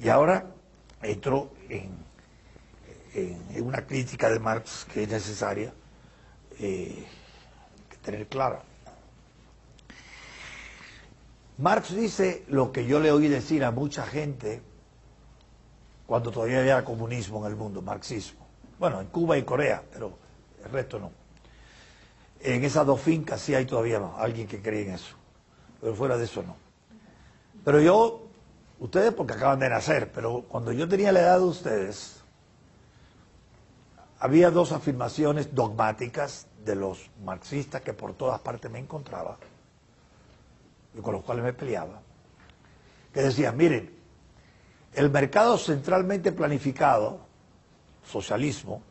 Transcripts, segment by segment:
Y ahora entro en una crítica de Marx que es necesaria tener clara. Marx dice lo que yo le oí decir a mucha gente cuando todavía había comunismo en el mundo, marxismo. Bueno, en Cuba y Corea, pero el resto no. En esas dos fincas sí hay todavía alguien que cree en eso, pero fuera de eso no. Pero yo, ustedes porque acaban de nacer, pero cuando yo tenía la edad de ustedes, había dos afirmaciones dogmáticas de los marxistas que por todas partes me encontraba y con los cuales me peleaba, que decían, miren, el mercado centralmente planificado, socialismo,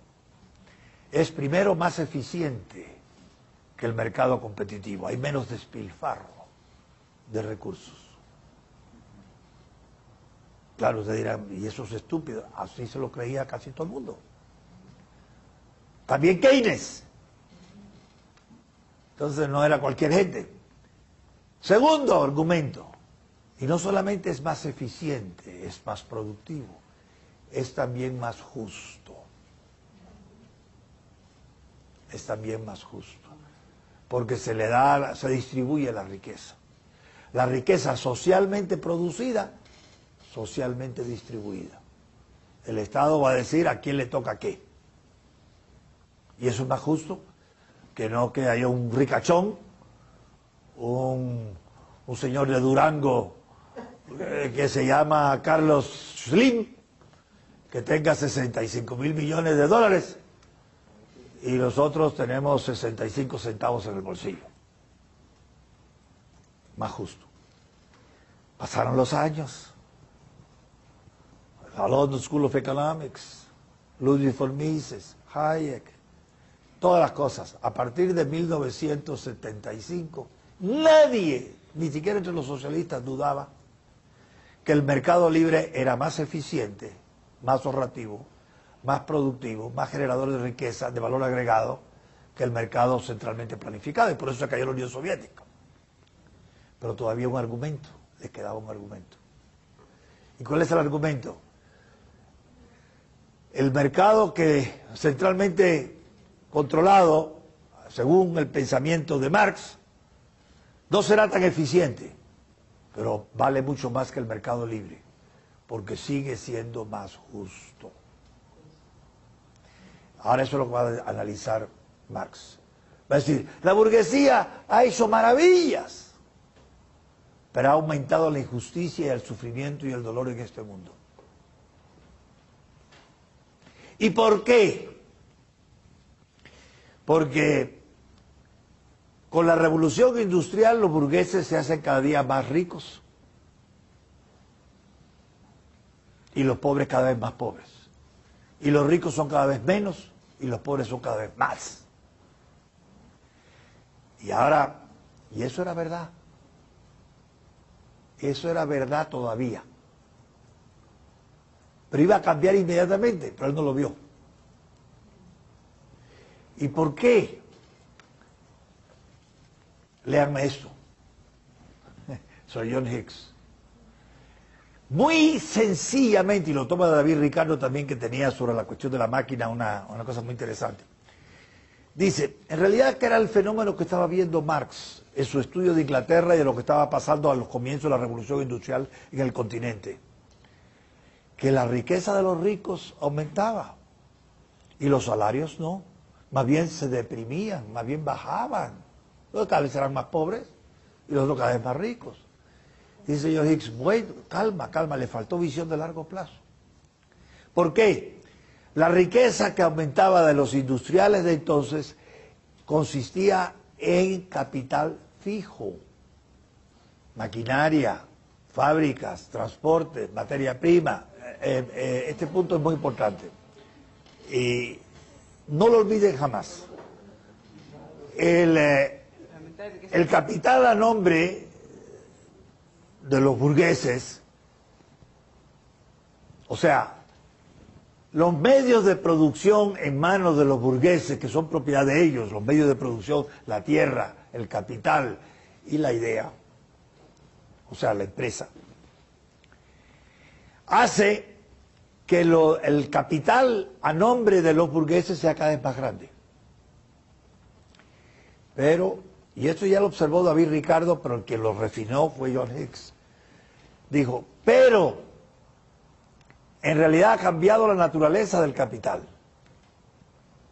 es primero más eficiente que el mercado competitivo, hay menos despilfarro de recursos. Claro, ustedes dirán, y eso es estúpido, así se lo creía casi todo el mundo. También Keynes. Entonces no era cualquier gente. Segundo argumento, y no solamente es más eficiente, es más productivo, es también más justo. Es también más justo. Porque se distribuye la riqueza. La riqueza socialmente producida, socialmente distribuida. El Estado va a decir a quién le toca qué. Y eso es más justo que no que haya un ricachón, un señor de Durango que se llama Carlos Slim, que tenga 65.000 millones de dólares y nosotros tenemos 65 centavos en el bolsillo. Más justo. Pasaron los años. La London School of Economics, Ludwig von Mises, Hayek, todas las cosas. A partir de 1975, nadie, ni siquiera entre los socialistas, dudaba que el mercado libre era más eficiente, más ahorrativo, más productivo, más generador de riqueza, de valor agregado, que el mercado centralmente planificado, y por eso se cayó la Unión Soviética. Pero todavía un argumento, les quedaba un argumento. ¿Y cuál es el argumento? El mercado que centralmente controlado, según el pensamiento de Marx, no será tan eficiente, pero vale mucho más que el mercado libre, porque sigue siendo más justo. Ahora eso es lo que va a analizar Marx. Va a decir, la burguesía ha hecho maravillas, pero ha aumentado la injusticia y el sufrimiento y el dolor en este mundo. ¿Y por qué? Porque con la revolución industrial los burgueses se hacen cada día más ricos y los pobres cada vez más pobres. Y los ricos son cada vez menos y los pobres son cada vez más. Y ahora, y eso era verdad. Eso era verdad todavía. Pero iba a cambiar inmediatamente, pero él no lo vio. ¿Y por qué? Léanme esto. Soy John Hicks. Muy sencillamente, y lo toma David Ricardo también, que tenía sobre la cuestión de la máquina una cosa muy interesante. Dice, en realidad, ¿qué era el fenómeno que estaba viendo Marx en su estudio de Inglaterra y de lo que estaba pasando a los comienzos de la revolución industrial en el continente? Que la riqueza de los ricos aumentaba y los salarios no. Más bien se deprimían, más bien bajaban. Los cada vez eran más pobres y los otros cada vez más ricos. Dice John Hicks, bueno, calma, le faltó visión de largo plazo. ¿Por qué? La riqueza que aumentaba de los industriales de entonces consistía en capital fijo, maquinaria, fábricas, transporte, materia prima. Este punto es muy importante. Y no lo olviden jamás. El capital a nombre de los burgueses, o sea, los medios de producción en manos de los burgueses, que son propiedad de ellos, los medios de producción, la tierra, el capital y la idea, o sea, la empresa, hace que el capital a nombre de los burgueses sea cada vez más grande. Pero, y esto ya lo observó David Ricardo, pero el que lo refinó fue John Hicks, dijo, pero en realidad ha cambiado la naturaleza del capital,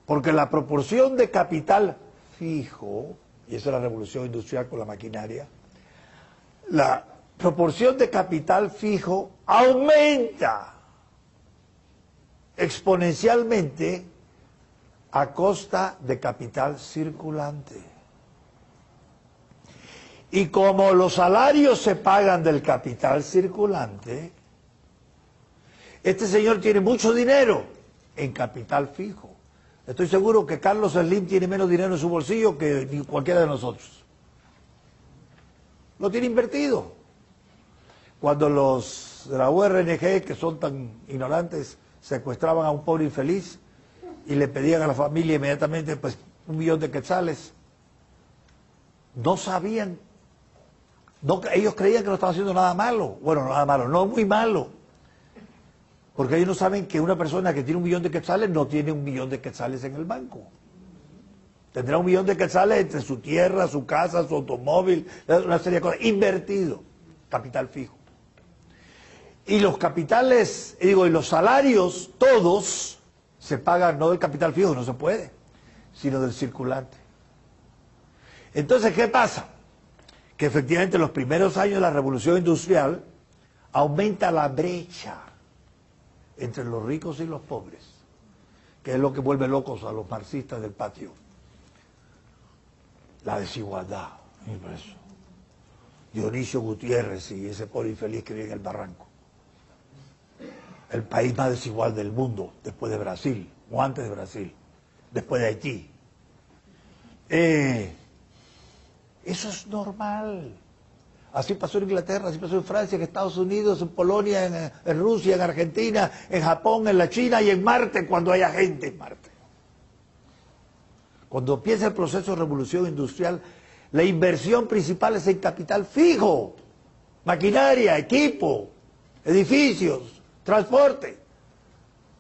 porque la proporción de capital fijo, y eso es la revolución industrial con la maquinaria, la proporción de capital fijo aumenta exponencialmente a costa de capital circulante. Y como los salarios se pagan del capital circulante, este señor tiene mucho dinero en capital fijo. Estoy seguro que Carlos Slim tiene menos dinero en su bolsillo que cualquiera de nosotros. Lo tiene invertido. Cuando los de la URNG, que son tan ignorantes, secuestraban a un pobre infeliz y le pedían a la familia inmediatamente pues 1 millón de quetzales, no sabían, ellos creían que no estaban haciendo nada malo. Bueno, nada malo, no muy malo. Porque ellos no saben que una persona que tiene 1 millón de quetzales no tiene 1 millón de quetzales en el banco. Tendrá 1 millón de quetzales entre su tierra, su casa, su automóvil, una serie de cosas. Invertido, capital fijo. Y los capitales, y los salarios, todos, se pagan no del capital fijo, no se puede, sino del circulante. Entonces, ¿qué pasa? Que efectivamente en los primeros años de la revolución industrial aumenta la brecha entre los ricos y los pobres, que es lo que vuelve locos a los marxistas del patio. La desigualdad, eso. Dionisio Gutiérrez y ese pobre infeliz que vive en el barranco. El país más desigual del mundo, después de Brasil, o antes de Brasil, después de Haití. Eso es normal. Así pasó en Inglaterra, así pasó en Francia, en Estados Unidos, en Polonia, en Rusia, en Argentina, en Japón, en la China y en Marte, cuando haya gente en Marte. Cuando empieza el proceso de revolución industrial, la inversión principal es en capital fijo, maquinaria, equipo, edificios, transporte,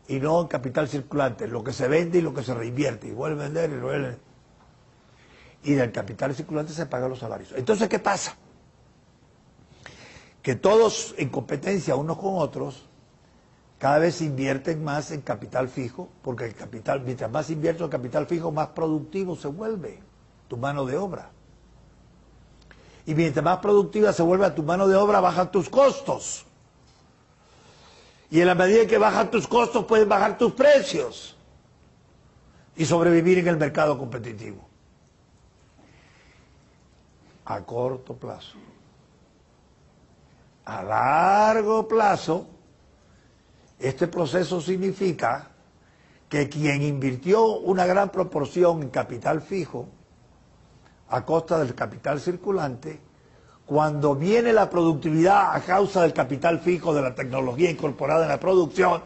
y no en capital circulante, lo que se vende y lo que se reinvierte, y vuelve a vender y lo vuelve. Y del capital circulante se pagan los salarios. Entonces, ¿qué pasa? Que todos en competencia unos con otros, cada vez invierten más en capital fijo, porque el capital, mientras más invierto en capital fijo, más productivo se vuelve tu mano de obra. Y mientras más productiva se vuelve a tu mano de obra, bajan tus costos. Y en la medida en que bajan tus costos, pueden bajar tus precios y sobrevivir en el mercado competitivo. A corto plazo. A largo plazo, este proceso significa que quien invirtió una gran proporción en capital fijo, a costa del capital circulante, cuando viene la productividad a causa del capital fijo, de la tecnología incorporada en la producción,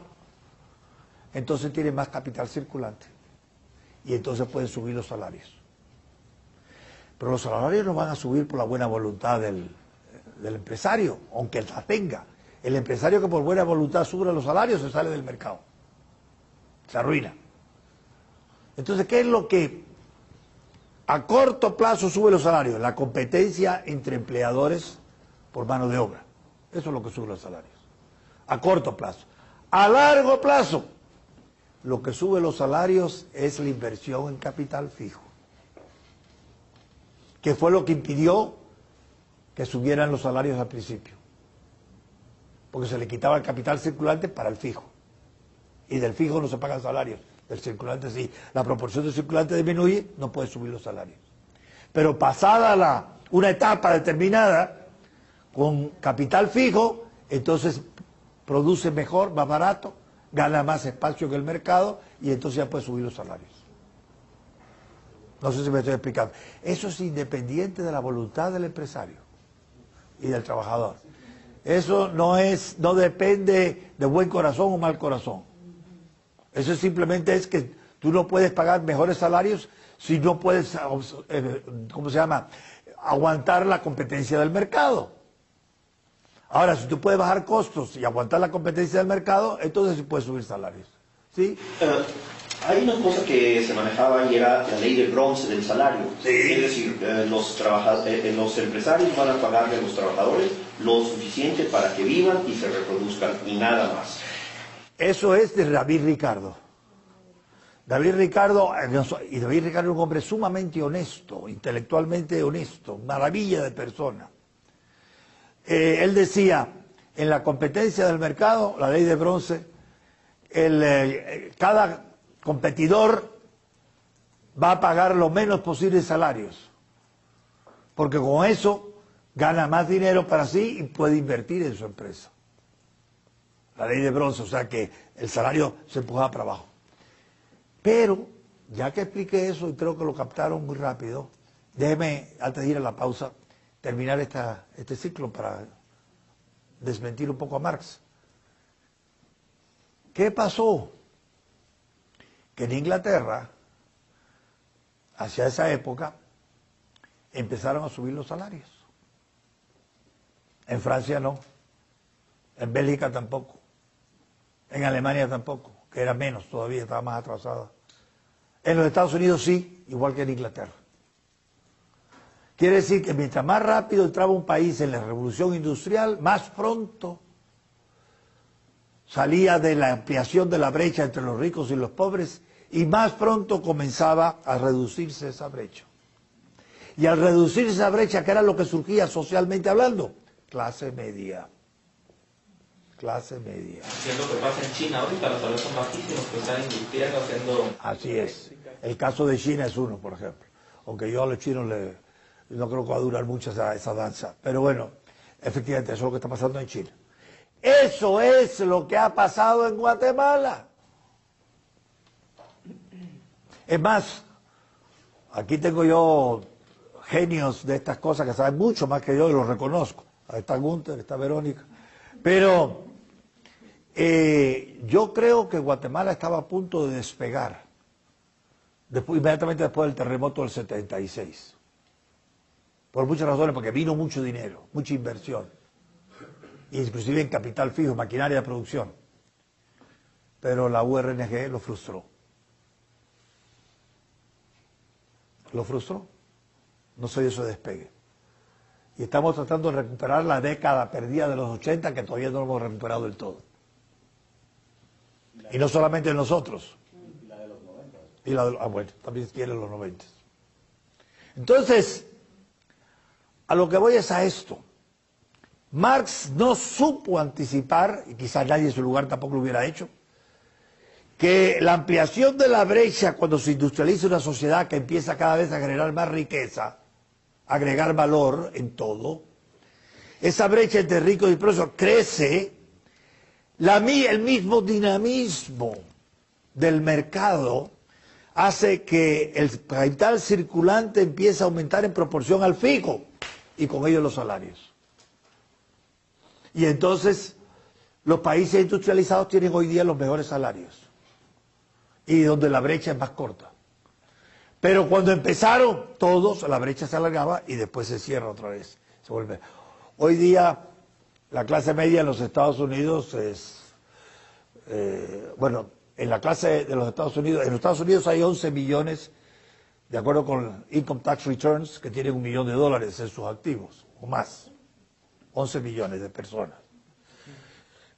entonces tiene más capital circulante y entonces pueden subir los salarios. Pero los salarios no van a subir por la buena voluntad del empresario, aunque la tenga. El empresario que por buena voluntad sube los salarios se sale del mercado, se arruina. Entonces, ¿qué es lo que a corto plazo sube los salarios? La competencia entre empleadores por mano de obra. Eso es lo que sube los salarios. A corto plazo. A largo plazo, lo que sube los salarios es la inversión en capital fijo, que fue lo que impidió que subieran los salarios al principio, porque se le quitaba el capital circulante para el fijo, y del fijo no se pagan salarios, del circulante sí. La proporción del circulante disminuye, no puede subir los salarios. Pero pasada una etapa determinada, con capital fijo, entonces produce mejor, más barato, gana más espacio en el mercado, y entonces ya puede subir los salarios. No sé si me estoy explicando. Eso es independiente de la voluntad del empresario y del trabajador. Eso no depende de buen corazón o mal corazón. Eso simplemente es que tú no puedes pagar mejores salarios si no puedes, aguantar la competencia del mercado. Ahora, si tú puedes bajar costos y aguantar la competencia del mercado, entonces sí puedes subir salarios. ¿Sí? Hay una cosa que se manejaba y era la ley de bronce del salario. Sí. Es decir, los empresarios van a pagarle a los trabajadores lo suficiente para que vivan y se reproduzcan y nada más. Eso es de David Ricardo. David Ricardo es un hombre sumamente honesto, intelectualmente honesto, maravilla de persona. Él decía, en la competencia del mercado, la ley de bronce, cada competidor va a pagar lo menos posible salarios, porque con eso gana más dinero para sí y puede invertir en su empresa. La ley de bronce, o sea que el salario se empujaba para abajo. Pero, ya que expliqué eso y creo que lo captaron muy rápido, déjeme, antes de ir a la pausa, terminar este ciclo para desmentir un poco a Marx. ¿Qué pasó? Que en Inglaterra, hacia esa época, empezaron a subir los salarios. En Francia no, en Bélgica tampoco, en Alemania tampoco, que era menos todavía, estaba más atrasada. En los Estados Unidos sí, igual que en Inglaterra. Quiere decir que mientras más rápido entraba un país en la revolución industrial, más pronto salía de la ampliación de la brecha entre los ricos y los pobres y más pronto comenzaba a reducirse esa brecha. Y al reducirse esa brecha, ¿qué era lo que surgía socialmente hablando? Clase media. Clase media. ¿Qué es lo que pasa en China ahorita? Los salarios son bajísimos, que están invirtiendo, haciendo... Así es. El caso de China es uno, por ejemplo. Aunque yo a los chinos no creo que va a durar mucho esa danza. Pero bueno, efectivamente, eso es lo que está pasando en China. Eso es lo que ha pasado en Guatemala. Es más, aquí tengo yo genios de estas cosas que saben mucho más que yo y los reconozco. Ahí está Gunther, está Verónica. Pero yo creo que Guatemala estaba a punto de despegar, inmediatamente después del terremoto del 76. Por muchas razones, porque vino mucho dinero, mucha inversión, inclusive en capital fijo, maquinaria de producción. Pero la URNG lo frustró. Lo frustró. No se dio ese despegue. Y estamos tratando de recuperar la década perdida de los 80 que todavía no lo hemos recuperado del todo. Y no solamente nosotros. Y la de los 90. Y la de, bueno, también quiere los 90. Entonces, a lo que voy es a esto. Marx no supo anticipar, y quizás nadie en su lugar tampoco lo hubiera hecho, que la ampliación de la brecha cuando se industrializa una sociedad que empieza cada vez a generar más riqueza, agregar valor en todo, esa brecha entre ricos y pobres crece, el mismo dinamismo del mercado hace que el capital circulante empiece a aumentar en proporción al fijo y con ello los salarios. Y entonces los países industrializados tienen hoy día los mejores salarios y donde la brecha es más corta. Pero cuando empezaron todos, la brecha se alargaba y después se cierra otra vez. Se vuelve. Hoy día la clase media en los Estados Unidos es, en la clase de los Estados Unidos hay 11 millones, de acuerdo con Income Tax Returns, que tienen $1 millón en sus activos, o más. 11 millones de personas.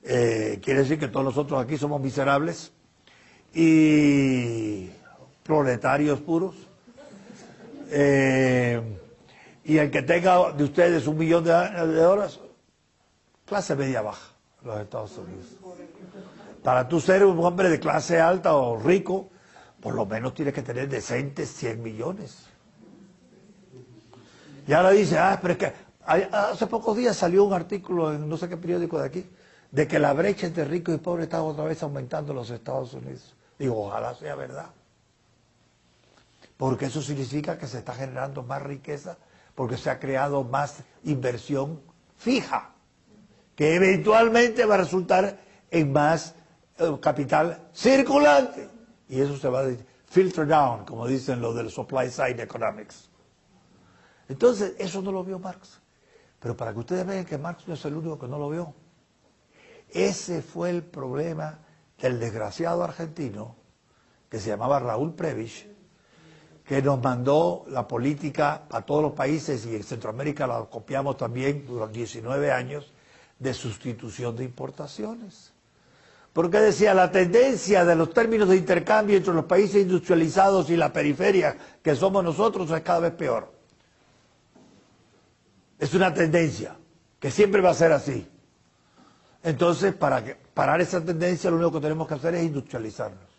Quiere decir que todos nosotros aquí somos miserables y proletarios puros. Y el que tenga de ustedes $1 millón, clase media baja en los Estados Unidos. Para tú ser un hombre de clase alta o rico, por lo menos tienes que tener decentes 100 millones. Y ahora dice, pero es que hace pocos días salió un artículo en no sé qué periódico de aquí, de que la brecha entre ricos y pobres está otra vez aumentando en los Estados Unidos. Digo, ojalá sea verdad. Porque eso significa que se está generando más riqueza, porque se ha creado más inversión fija, que eventualmente va a resultar en más capital circulante. Y eso se va a filter down, como dicen los del supply side economics. Entonces, eso no lo vio Marx. Pero para que ustedes vean que Marx no es el único que no lo vio. Ese fue el problema del desgraciado argentino que se llamaba Raúl Prebisch, que nos mandó la política a todos los países, y en Centroamérica la copiamos también durante 19 años, de sustitución de importaciones. Porque decía, la tendencia de los términos de intercambio entre los países industrializados y la periferia, que somos nosotros, es cada vez peor. Es una tendencia, que siempre va a ser así. Entonces, para parar esa tendencia, lo único que tenemos que hacer es industrializarnos.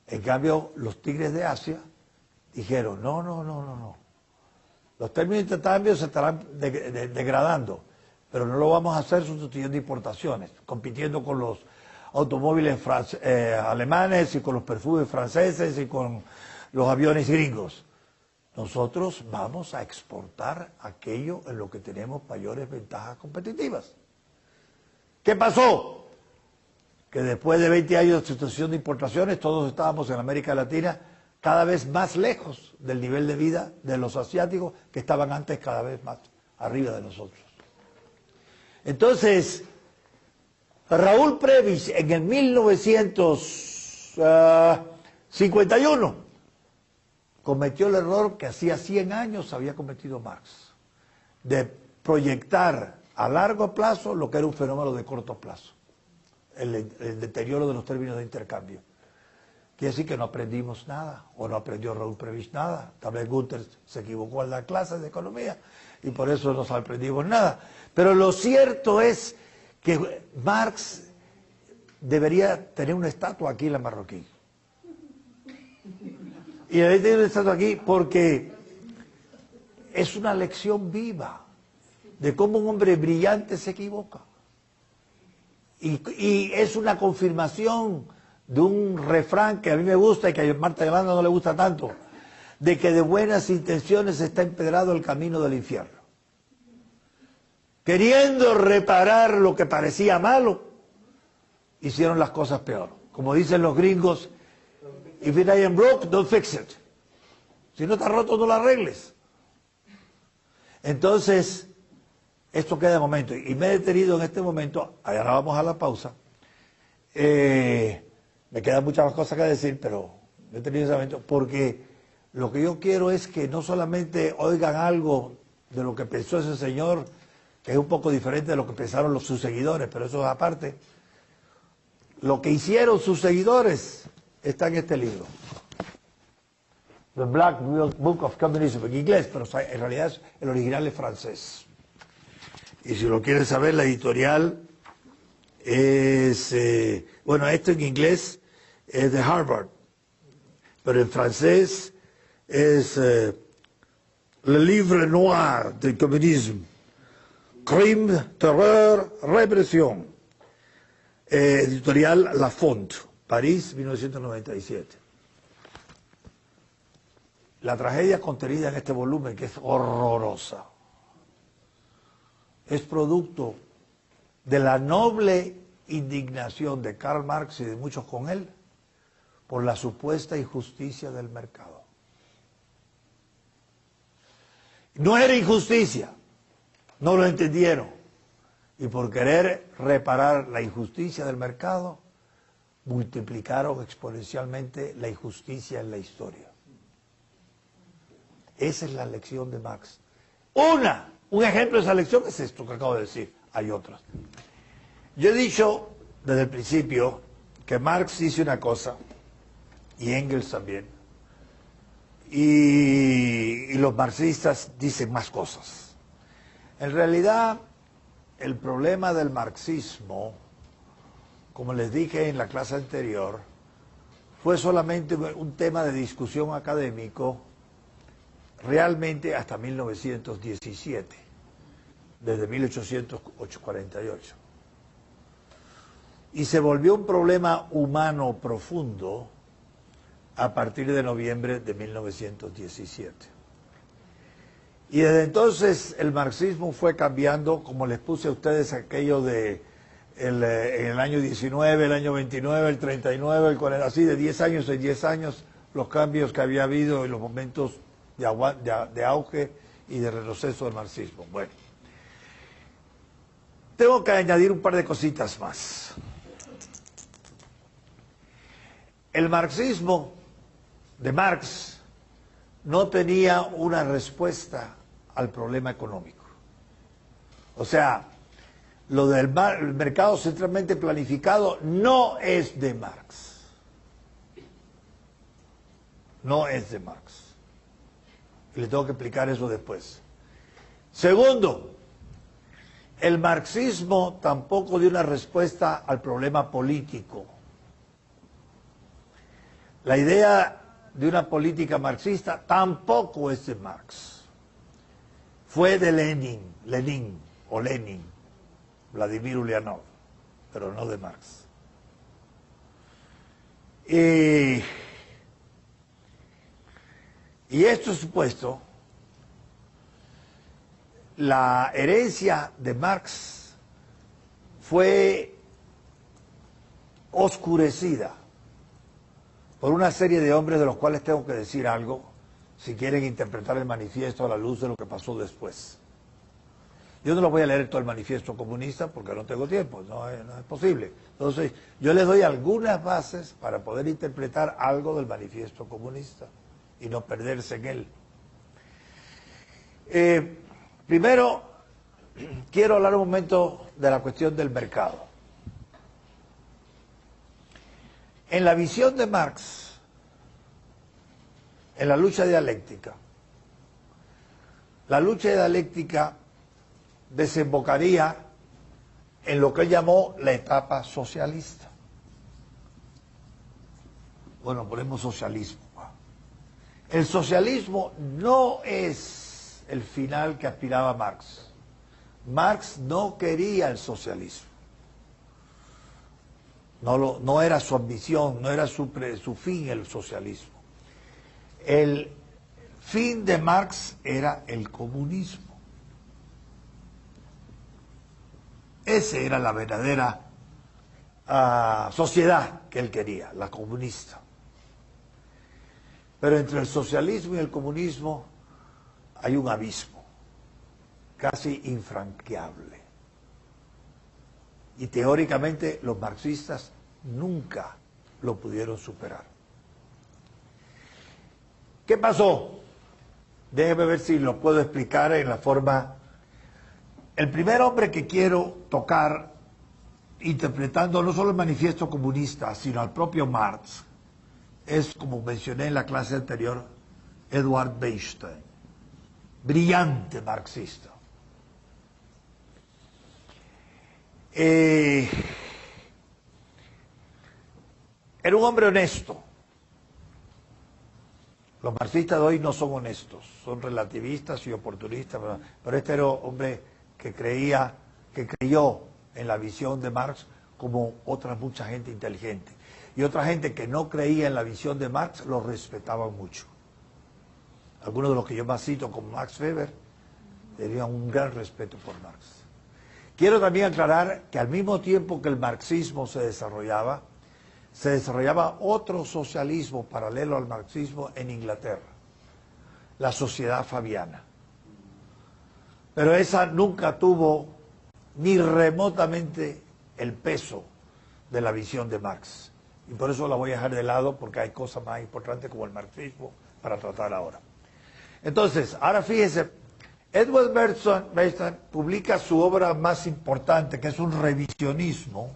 En cambio, los tigres de Asia dijeron, no. Los términos de intercambio se estarán degradando, pero no lo vamos a hacer sustituyendo importaciones, compitiendo con los automóviles alemanes y con los perfumes franceses y con los aviones gringos. Nosotros vamos a exportar aquello en lo que tenemos mayores ventajas competitivas. ¿Qué pasó? Que después de 20 años de sustitución de importaciones, todos estábamos en América Latina cada vez más lejos del nivel de vida de los asiáticos, que estaban antes cada vez más arriba de nosotros. Entonces, Raúl Prebisch en el 1951 cometió el error que hacía 100 años había cometido Marx, de proyectar a largo plazo lo que era un fenómeno de corto plazo, el deterioro de los términos de intercambio. Quiere decir que no aprendimos nada, o no aprendió Raúl Prebisch nada. Tal vez Gunther se equivocó en la clase de economía y por eso no aprendimos nada. Pero lo cierto es que Marx debería tener una estatua aquí en la Marroquí. Y debería tener una estatua aquí porque es una lección viva de cómo un hombre brillante se equivoca. Y es una confirmación de un refrán que a mí me gusta y que a Marta Yolanda no le gusta tanto, de que de buenas intenciones está empedrado el camino del infierno. Queriendo reparar lo que parecía malo, hicieron las cosas peor. Como dicen los gringos, if it ain't broke, don't fix it. Si no está roto, no lo arregles. Entonces, esto queda de momento. Y me he detenido en este momento, ahora vamos a la pausa. Me quedan muchas más cosas que decir, pero me he detenido en ese momento porque lo que yo quiero es que no solamente oigan algo de lo que pensó ese señor, que es un poco diferente de lo que pensaron sus seguidores, pero eso es aparte. Lo que hicieron sus seguidores está en este libro. The Black Book of Communism, en inglés, pero en realidad el original es francés. Y si lo quieren saber, la editorial es, bueno, esto en inglés es de Harvard, pero en francés es Le Livre Noir du Communisme, Crime, Terreur, Represión. Editorial La Font, París, 1997. La tragedia contenida en este volumen, que es horrorosa, es producto de la noble indignación de Karl Marx y de muchos con él por la supuesta injusticia del mercado. No era injusticia, no lo entendieron, y por querer reparar la injusticia del mercado, multiplicaron exponencialmente la injusticia en la historia. Esa es la lección de Marx. Un ejemplo de esa lección es esto que acabo de decir. Hay otras. Yo he dicho desde el principio que Marx dice una cosa, y Engels también, y los marxistas dicen más cosas. En realidad, el problema del marxismo, como les dije en la clase anterior, fue solamente un tema de discusión académico realmente hasta 1917, desde 1848. Y se volvió un problema humano profundo a partir de noviembre de 1917. Y desde entonces el marxismo fue cambiando, como les puse a ustedes aquello de en el año 19, el año 29, el 39, el 40, así de 10 años en 10 años, los cambios que había habido en los momentos de auge y de retroceso del marxismo. Bueno, tengo que añadir un par de cositas más. El marxismo de Marx no tenía una respuesta al problema económico. O sea, lo del mercado centralmente planificado no es de Marx. No es de Marx. Y le tengo que explicar eso después. Segundo, el marxismo tampoco dio una respuesta al problema político. La idea de una política marxista tampoco es de Marx. Fue de Lenin, Vladimir Ulyanov, pero no de Marx. Y esto supuesto, la herencia de Marx fue oscurecida por una serie de hombres de los cuales tengo que decir algo si quieren interpretar el manifiesto a la luz de lo que pasó después. Yo no lo voy a leer todo el manifiesto comunista porque no tengo tiempo, no es posible. Entonces, yo les doy algunas bases para poder interpretar algo del manifiesto comunista y no perderse en él. Primero, quiero hablar un momento de la cuestión del mercado. En la visión de Marx, en la lucha dialéctica desembocaría en lo que él llamó la etapa socialista. Bueno, ponemos socialismo. El socialismo no es el final que aspiraba Marx. Marx no quería el socialismo. No era su ambición, no era su fin el socialismo. El fin de Marx era el comunismo. Esa era la verdadera sociedad que él quería, la comunista. Pero entre el socialismo y el comunismo hay un abismo, casi infranqueable. Y teóricamente los marxistas nunca lo pudieron superar. ¿Qué pasó? Déjeme ver si lo puedo explicar en la forma... El primer hombre que quiero tocar, interpretando no solo el manifiesto comunista, sino al propio Marx, es, como mencioné en la clase anterior, Eduard Bechstein, brillante marxista. Era un hombre honesto. Los marxistas de hoy no son honestos, son relativistas y oportunistas, pero este era un hombre que creyó en la visión de Marx como otra mucha gente inteligente. Y otra gente que no creía en la visión de Marx lo respetaba mucho. Algunos de los que yo más cito, como Max Weber, tenían un gran respeto por Marx. Quiero también aclarar que al mismo tiempo que el marxismo se desarrollaba otro socialismo paralelo al marxismo en Inglaterra, la Sociedad Fabiana. Pero esa nunca tuvo ni remotamente el peso de la visión de Marx. Y por eso la voy a dejar de lado, porque hay cosas más importantes como el marxismo para tratar ahora. Entonces, ahora fíjese, Edward Bechstein publica su obra más importante, que es un revisionismo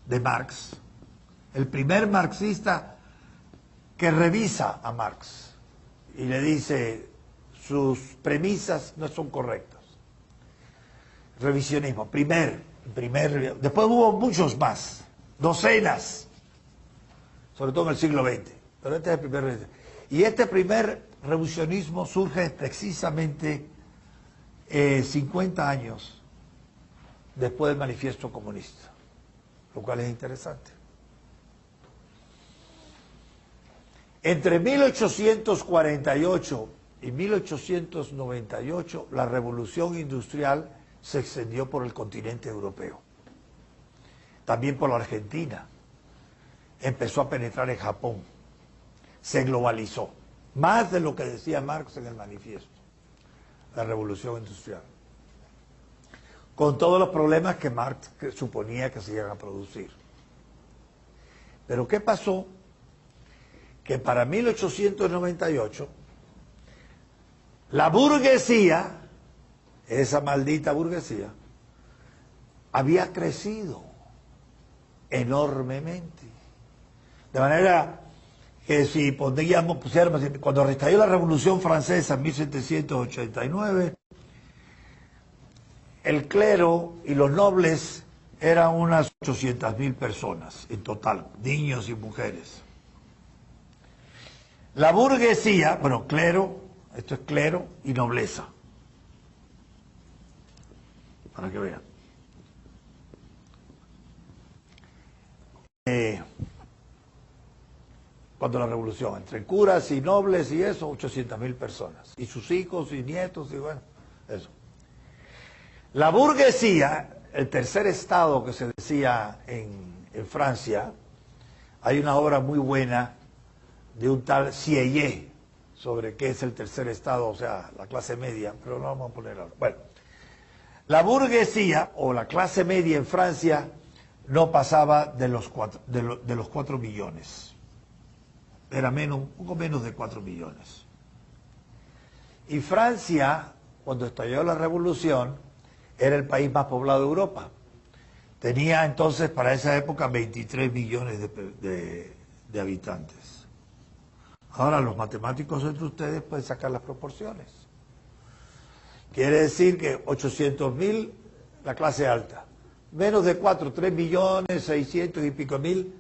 de Marx, el primer marxista que revisa a Marx y le dice sus premisas no son correctas. Revisionismo, después hubo muchos más, docenas, sobre todo en el siglo XX, pero este es el primer. Y este primer revisionismo surge precisamente 50 años después del manifiesto comunista, lo cual es interesante. Entre 1848 y 1898, la revolución industrial se extendió por el continente europeo, también por la Argentina, empezó a penetrar en Japón, se globalizó. más de lo que decía Marx en el manifiesto, la revolución industrial, con todos los problemas que Marx suponía que se iban a producir. Pero ¿qué pasó? Que para 1898 la burguesía, esa maldita burguesía, había crecido enormemente. De manera que si pusiéramos, cuando estalló la Revolución Francesa en 1789, el clero y los nobles eran unas 800.000 personas en total, niños y mujeres. La burguesía, bueno, clero, esto es clero y nobleza, para que vean. Cuando la revolución, entre curas y nobles y eso, 800.000 personas, y sus hijos y nietos y bueno, eso. La burguesía, el tercer estado que se decía en Francia, hay una obra muy buena de un tal Sieyès sobre qué es el tercer estado, o sea, la clase media, pero no vamos a poner ahora. Bueno, la burguesía o la clase media en Francia no pasaba de los 4 millones. Era un poco menos de 4 millones. Y Francia, cuando estalló la revolución, era el país más poblado de Europa. Tenía entonces, para esa época, 23 millones de habitantes. Ahora, los matemáticos entre ustedes pueden sacar las proporciones. Quiere decir que 800.000 la clase alta, menos de 4, 3 millones, 600 y pico mil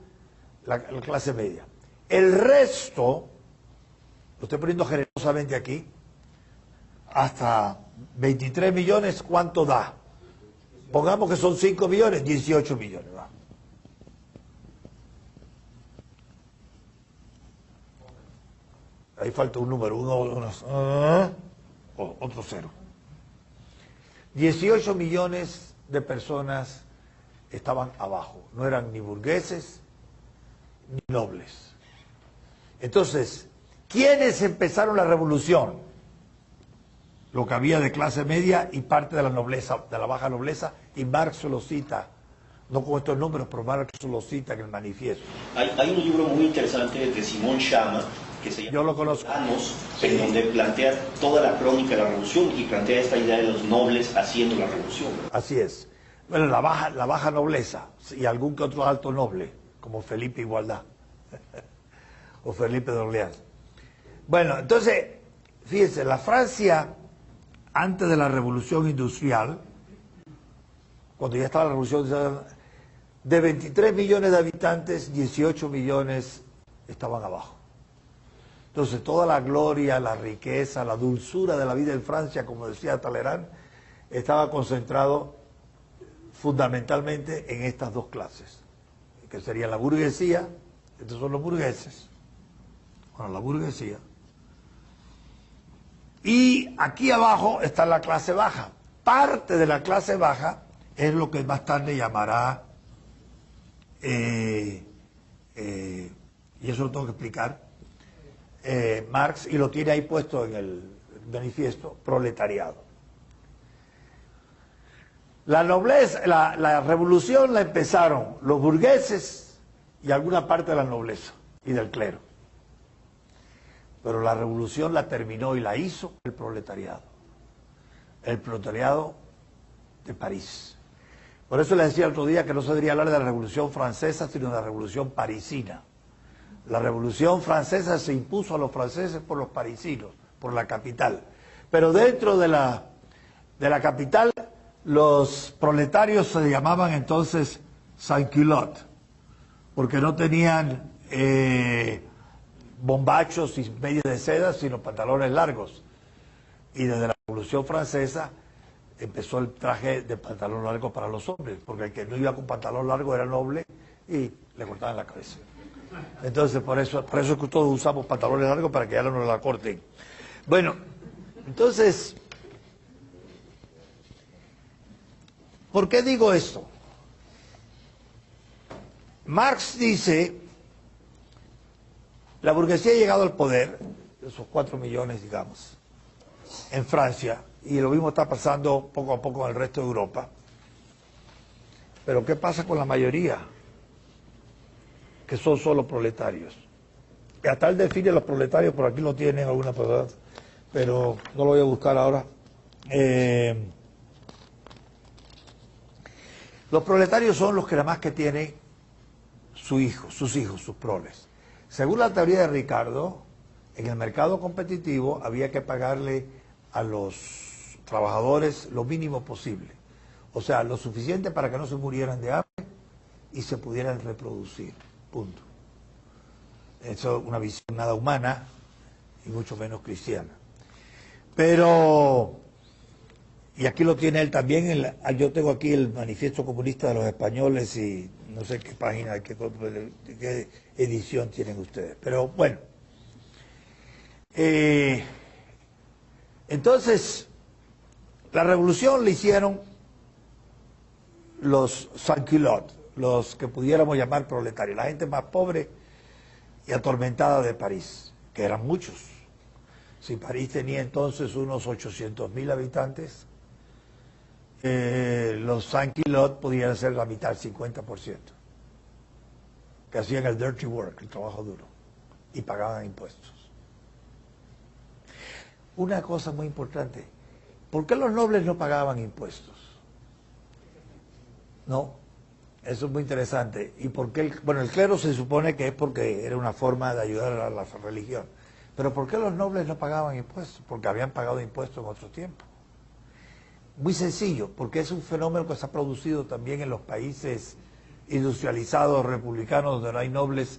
la clase media. El resto, lo estoy poniendo generosamente aquí, hasta 23 millones, ¿cuánto da? Pongamos que son 5 millones, 18 millones. Va. Ahí falta un número, otro cero. 18 millones de personas estaban abajo, no eran ni burgueses ni nobles. Entonces, ¿quiénes empezaron la revolución? Lo que había de clase media y parte de la nobleza, de la baja nobleza, y Marx lo cita, no con estos números, pero Marx lo cita en el manifiesto. Hay un libro muy interesante de Simón Schama, que se llama Yo lo conozco. En donde plantea toda la crónica de la revolución y plantea esta idea de los nobles haciendo la revolución. Así es. Bueno, la baja nobleza y algún que otro alto noble, como Felipe Igualdad o Felipe de Orleans. Bueno, entonces, fíjense, la Francia, antes de la revolución industrial, cuando ya estaba la revolución industrial, de 23 millones de habitantes, 18 millones estaban abajo. Entonces, toda la gloria, la riqueza, la dulzura de la vida en Francia, como decía Talleyrand, estaba concentrado fundamentalmente en estas dos clases, que serían la burguesía, estos son los burgueses, bueno, la burguesía, y aquí abajo está la clase baja. Parte de la clase baja es lo que más tarde llamará, y eso lo tengo que explicar, Marx, y lo tiene ahí puesto en el manifiesto, proletariado. La nobleza, la revolución la empezaron los burgueses y alguna parte de la nobleza y del clero. Pero la revolución la terminó y la hizo el proletariado de París. Por eso les decía el otro día que no se debería hablar de la Revolución Francesa, sino de la Revolución Parisina. La Revolución Francesa se impuso a los franceses por los parisinos, por la capital. Pero dentro de la capital, los proletarios se llamaban entonces sans-culottes, porque no tenían bombachos y medias de seda, sino pantalones largos. Y desde la Revolución Francesa empezó el traje de pantalón largo para los hombres, porque el que no iba con pantalón largo era noble y le cortaban la cabeza. Entonces, por eso es que todos usamos pantalones largos, para que ya no nos la corten. Bueno, entonces, ¿por qué digo esto? Marx dice, la burguesía ha llegado al poder esos 4 millones, digamos, en Francia, y lo mismo está pasando poco a poco en el resto de Europa. Pero ¿qué pasa con la mayoría? Que son solo proletarios. Y hasta él define los proletarios, por aquí lo tienen algunas personas, pero no lo voy a buscar ahora. Los proletarios son los que nada más que tienen sus hijos, sus proles. Según la teoría de Ricardo, en el mercado competitivo había que pagarle a los trabajadores lo mínimo posible. O sea, lo suficiente para que no se murieran de hambre y se pudieran reproducir. Punto. Eso es una visión nada humana y mucho menos cristiana. Pero, y aquí lo tiene él también, yo tengo aquí el Manifiesto Comunista de los Españoles y no sé qué página, qué edición tienen ustedes. Pero bueno, entonces, la revolución la hicieron los sans-culottes, los que pudiéramos llamar proletarios, la gente más pobre y atormentada de París, que eran muchos. Si París tenía entonces unos 800.000 habitantes, los sans-culottes podían ser la mitad, el 50%, que hacían el dirty work, el trabajo duro, y pagaban impuestos. Una cosa muy importante, ¿por qué los nobles no pagaban impuestos? No, eso es muy interesante. ¿Y por qué? Bueno, el clero se supone que es porque era una forma de ayudar a la religión. Pero ¿por qué los nobles no pagaban impuestos? Porque habían pagado impuestos en otro tiempo. Muy sencillo, porque es un fenómeno que se ha producido también en los países industrializados, republicanos, donde no hay nobles,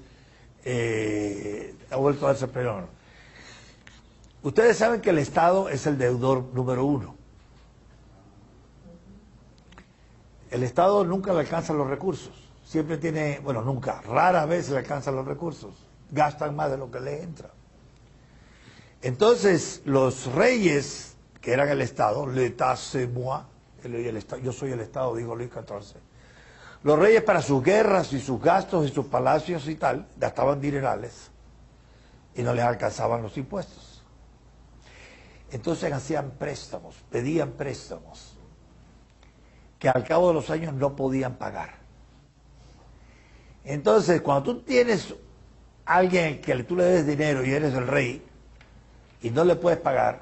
ha vuelto a darse el fenómeno. Ustedes saben que el Estado es el deudor número 1. El Estado nunca le alcanza los recursos. Siempre tiene, bueno, nunca, rara vez le alcanzan los recursos. Gastan más de lo que le entra. Entonces, los reyes, que eran el Estado, l'État c'est moi, yo soy el Estado, dijo Luis XIV. Los reyes para sus guerras y sus gastos y sus palacios y tal, gastaban dinerales y no les alcanzaban los impuestos. Entonces hacían préstamos, pedían préstamos, que al cabo de los años no podían pagar. Entonces, cuando tú tienes a alguien que tú le des dinero y eres el rey, y no le puedes pagar,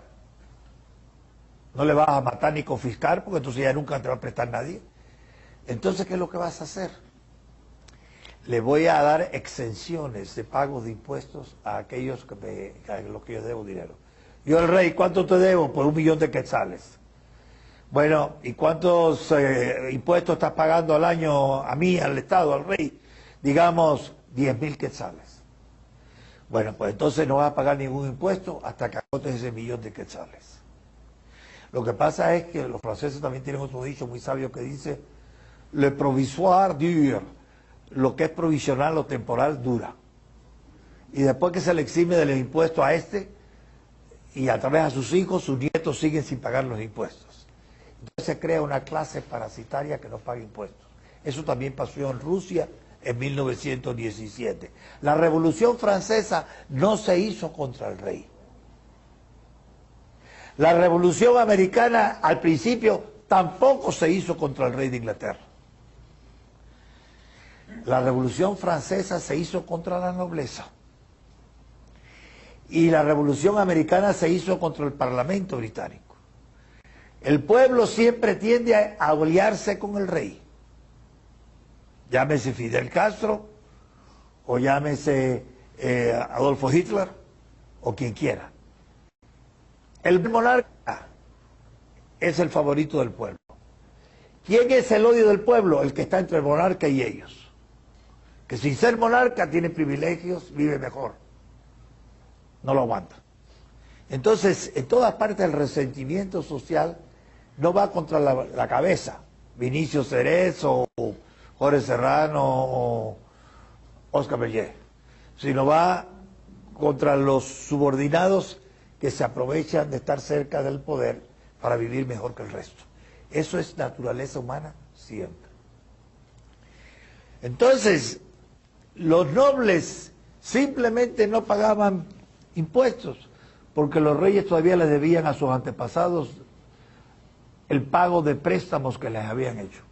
no le vas a matar ni confiscar, porque entonces ya nunca te va a prestar nadie. Entonces, ¿qué es lo que vas a hacer? Le voy a dar exenciones de pagos de impuestos a aquellos a los que yo debo dinero. Yo, el rey, ¿cuánto te debo? Por 1.000.000 de quetzales. Bueno, ¿y cuántos impuestos estás pagando al año a mí, al Estado, al rey? Digamos, 10.000 quetzales. Bueno, pues entonces no vas a pagar ningún impuesto hasta que agotes ese 1.000.000 de quetzales. Lo que pasa es que los franceses también tienen otro dicho muy sabio que dice le provisoire dure, lo que es provisional o temporal dura. Y después que se le exime del impuesto a este, y a través de sus hijos, sus nietos siguen sin pagar los impuestos. Entonces se crea una clase parasitaria que no paga impuestos. Eso también pasó en Rusia en 1917. La Revolución Francesa no se hizo contra el rey. La Revolución Americana al principio tampoco se hizo contra el rey de Inglaterra. La Revolución Francesa se hizo contra la nobleza. Y la Revolución Americana se hizo contra el Parlamento británico. El pueblo siempre tiende a aliarse con el rey. Llámese Fidel Castro, o llámese Adolfo Hitler, o quien quiera. El monarca es el favorito del pueblo. ¿Quién es el odio del pueblo? El que está entre el monarca y ellos. Que sin ser monarca tiene privilegios, vive mejor. No lo aguanta. Entonces, en todas partes el resentimiento social no va contra la cabeza. Vinicio Cerez o Jorge Serrano o Oscar Bellé, sino va contra los subordinados que se aprovechan de estar cerca del poder para vivir mejor que el resto. Eso es naturaleza humana siempre. Entonces, los nobles simplemente no pagaban impuestos. porque los reyes todavía les debían a sus antepasados el pago de préstamos que les habían hecho.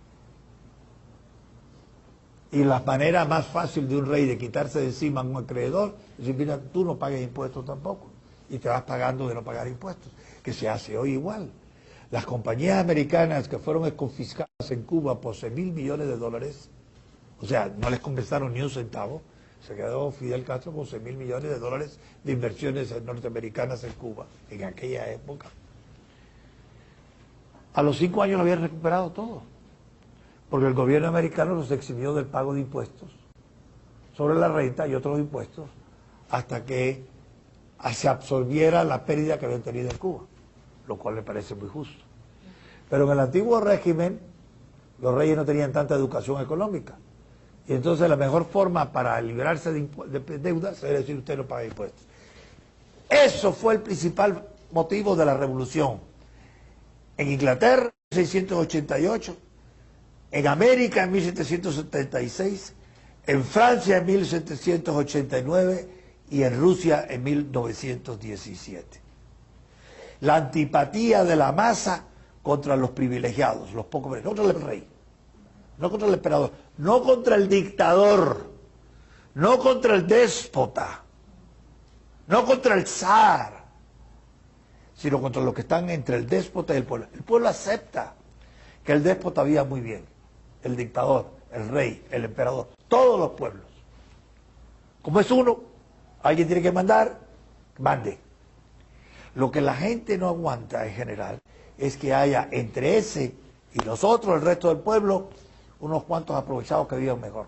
Y la manera más fácil de un rey de quitarse de encima a un acreedor es decir, mira, tú no pagues impuestos tampoco, y te vas pagando de no pagar impuestos, que se hace hoy igual. Las compañías americanas que fueron confiscadas en Cuba por 6.000 millones de dólares, o sea, no les compensaron ni un centavo, se quedó Fidel Castro con 6.000 millones de dólares de inversiones norteamericanas en Cuba, en aquella época. A los 5 años lo habían recuperado todo, porque el gobierno americano los eximió del pago de impuestos sobre la renta y otros impuestos hasta que se absorbiera la pérdida que habían tenido en Cuba, lo cual me parece muy justo. Pero en el antiguo régimen los reyes no tenían tanta educación económica, y entonces la mejor forma para librarse de deudas era decir usted no paga impuestos. Eso fue el principal motivo de la revolución. En Inglaterra en 1688, en América en 1776, en Francia en 1789 y en Rusia en 1917. La antipatía de la masa contra los privilegiados, los pocos privilegiados, no contra el rey, no contra el emperador, no contra el dictador, no contra el déspota, no contra el zar, sino contra los que están entre el déspota y el pueblo. El pueblo acepta que el déspota viva muy bien, el dictador, el rey, el emperador, todos los pueblos. Como es uno, alguien tiene que mandar, mande. Lo que la gente no aguanta en general es que haya entre ese y nosotros, el resto del pueblo, unos cuantos aprovechados que vivan mejor.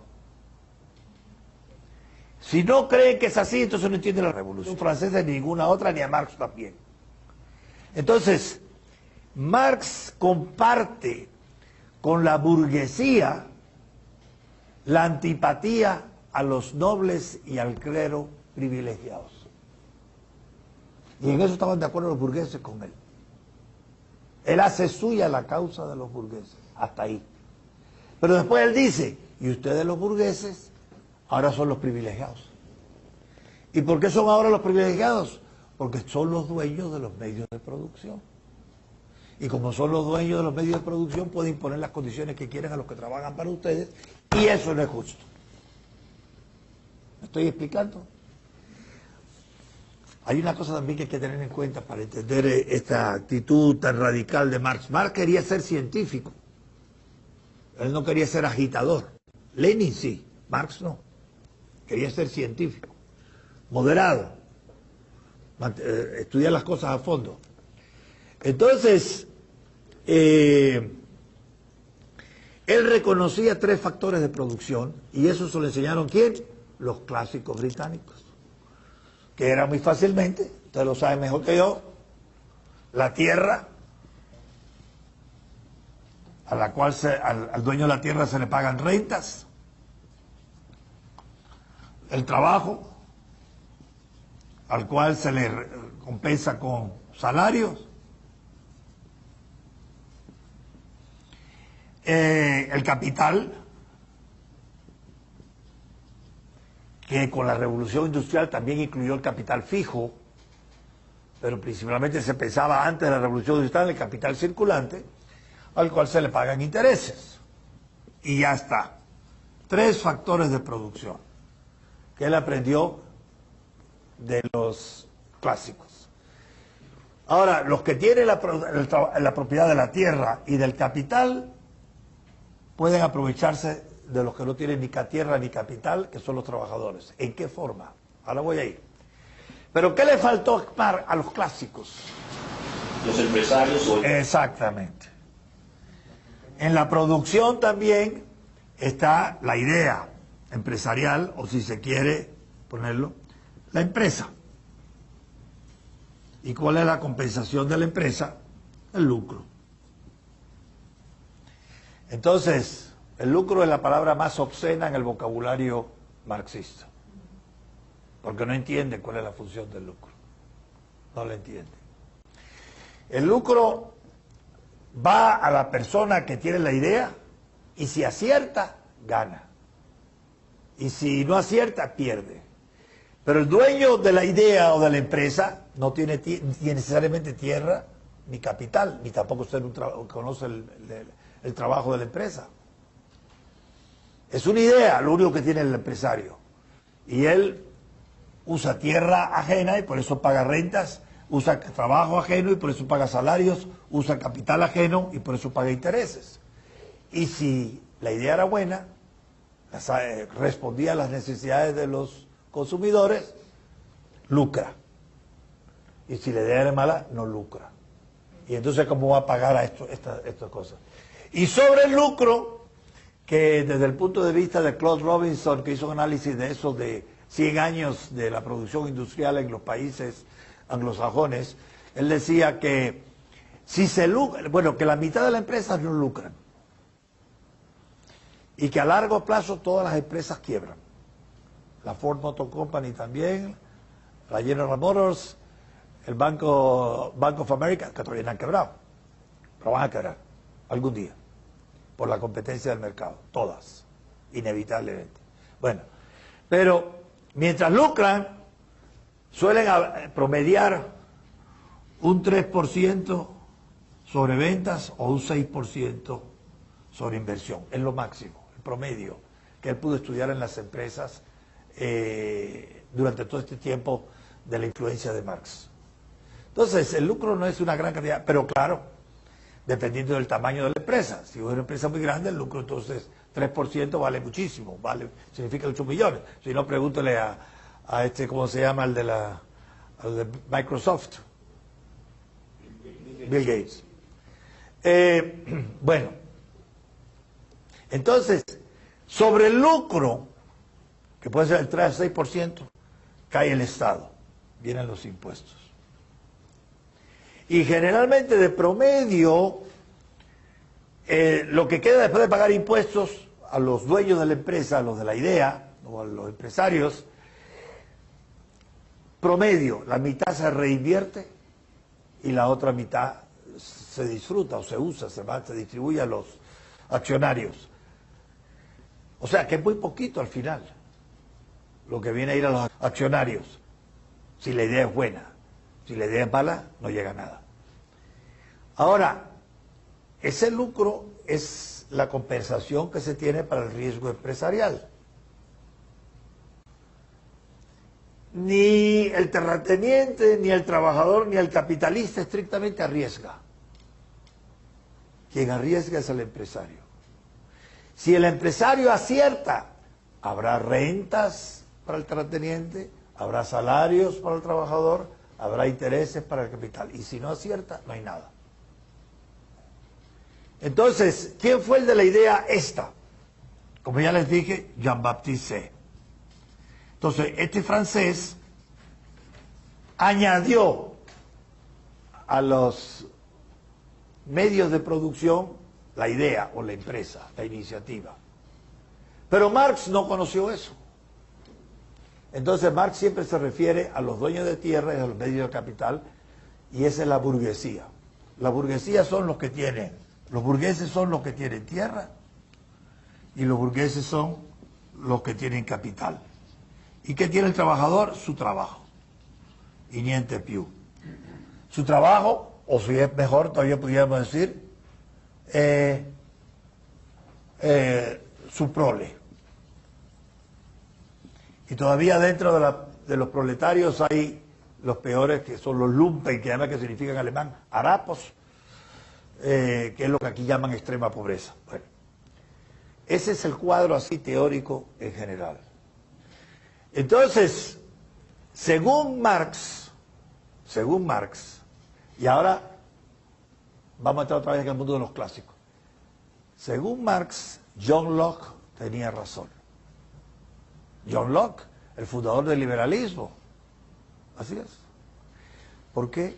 Si no creen que es así, entonces no entienden la Revolución Francesa ni ninguna otra, ni a Marx también. Entonces, Marx comparte con la burguesía la antipatía a los nobles y al clero privilegiados. Y en eso estaban de acuerdo los burgueses con él. Él hace suya la causa de los burgueses, hasta ahí. Pero después él dice, y ustedes los burgueses, ahora son los privilegiados. ¿Y por qué son ahora los privilegiados? Porque son los dueños de los medios de producción. Y como son los dueños de los medios de producción, pueden imponer las condiciones que quieran a los que trabajan para ustedes, y eso no es justo. ¿Me estoy explicando? Hay una cosa también que hay que tener en cuenta para entender esta actitud tan radical de Marx. Marx quería ser científico. Él no quería ser agitador. Lenin sí, Marx no. Quería ser científico, moderado, estudiar las cosas a fondo. Entonces, él reconocía 3 factores de producción, y eso se lo enseñaron ¿quién? Los clásicos británicos, que era muy fácilmente, ustedes lo saben mejor que yo, la tierra, a la cual al dueño de la tierra se le pagan rentas, el trabajo, al cual se le compensa con salarios, el capital, que con la revolución industrial también incluyó el capital fijo, pero principalmente se pensaba antes de la revolución industrial en el capital circulante, al cual se le pagan intereses. Y ya está. 3 factores de producción que él aprendió de los clásicos. Ahora, los que tienen la propiedad de la tierra y del capital pueden aprovecharse de los que no tienen ni tierra ni capital, que son los trabajadores. ¿En qué forma? Ahora voy a ir. ¿Pero qué le faltó a los clásicos? Los empresarios o... Exactamente. En la producción también está la idea empresarial, o si se quiere ponerlo, la empresa. ¿Y cuál es la compensación de la empresa? El lucro. Entonces, el lucro es la palabra más obscena en el vocabulario marxista, porque no entiende cuál es la función del lucro. No lo entiende. El lucro va a la persona que tiene la idea, y si acierta, gana. Y si no acierta, pierde. Pero el dueño de la idea o de la empresa no tiene necesariamente tierra ni capital, ni tampoco usted conoce el trabajo de la empresa. Es una idea, lo único que tiene el empresario. Y él usa tierra ajena y por eso paga rentas, usa trabajo ajeno y por eso paga salarios, usa capital ajeno y por eso paga intereses. Y si la idea era buena, respondía a las necesidades de los consumidores, lucra. Y si la idea era mala, no lucra. Y entonces, ¿cómo va a pagar a estas cosas? Y sobre el lucro, que desde el punto de vista de Claude Robinson, que hizo un análisis de eso de 100 años de la producción industrial en los países anglosajones, él decía que si se lucra, bueno, que la mitad de las empresas no lucran y que a largo plazo todas las empresas quiebran. La Ford Motor Company también, la General Motors, el Bank of America, que todavía no han quebrado, pero van a quebrar algún día por la competencia del mercado, todas, inevitablemente. Bueno, pero mientras lucran, suelen promediar un 3% sobre ventas o un 6% sobre inversión. Es lo máximo, el promedio que él pudo estudiar en las empresas durante todo este tiempo de la influencia de Marx. Entonces, el lucro no es una gran cantidad, pero claro, dependiendo del tamaño de la empresa. Si es una empresa muy grande, el lucro entonces 3% vale muchísimo, significa 8 millones. Si no, pregúntele a ¿cómo se llama? al de Microsoft. Bill Gates. Bueno, entonces, sobre el lucro, que puede ser el 3 a 6%, cae el Estado, vienen los impuestos. Y generalmente de promedio, lo que queda después de pagar impuestos a los dueños de la empresa, a los de la idea, o a los empresarios, promedio, la mitad se reinvierte y la otra mitad se disfruta o se usa, se distribuye a los accionarios. O sea que es muy poquito al final lo que viene a ir a los accionarios, si la idea es buena. Si la idea es mala, no llega a nada. Ahora, ese lucro es la compensación que se tiene para el riesgo empresarial. Ni el terrateniente, ni el trabajador, ni el capitalista estrictamente arriesga. Quien arriesga es el empresario. Si el empresario acierta, habrá rentas para el terrateniente, habrá salarios para el trabajador, habrá intereses para el capital. Y si no acierta, no hay nada. Entonces, ¿quién fue el de la idea esta? Como ya les dije, Jean-Baptiste. Entonces, este francés añadió a los medios de producción la idea o la empresa, la iniciativa. Pero Marx no conoció eso. Entonces Marx siempre se refiere a los dueños de tierra y a los medios de capital, y esa es la burguesía. La burguesía son los que tienen, los burgueses son los que tienen tierra y los burgueses son los que tienen capital. ¿Y qué tiene el trabajador? Su trabajo. Y niente più. Su trabajo, o si es mejor, todavía podríamos decir, su prole. Y todavía dentro de los proletarios hay los peores, que son los lumpen, que además que significa en alemán harapos, que es lo que aquí llaman extrema pobreza. Bueno, ese es el cuadro así teórico en general. Entonces, según Marx, y ahora vamos a entrar otra vez en el mundo de los clásicos. Según Marx, John Locke tenía razón. John Locke, el fundador del liberalismo. Así es. ¿Por qué?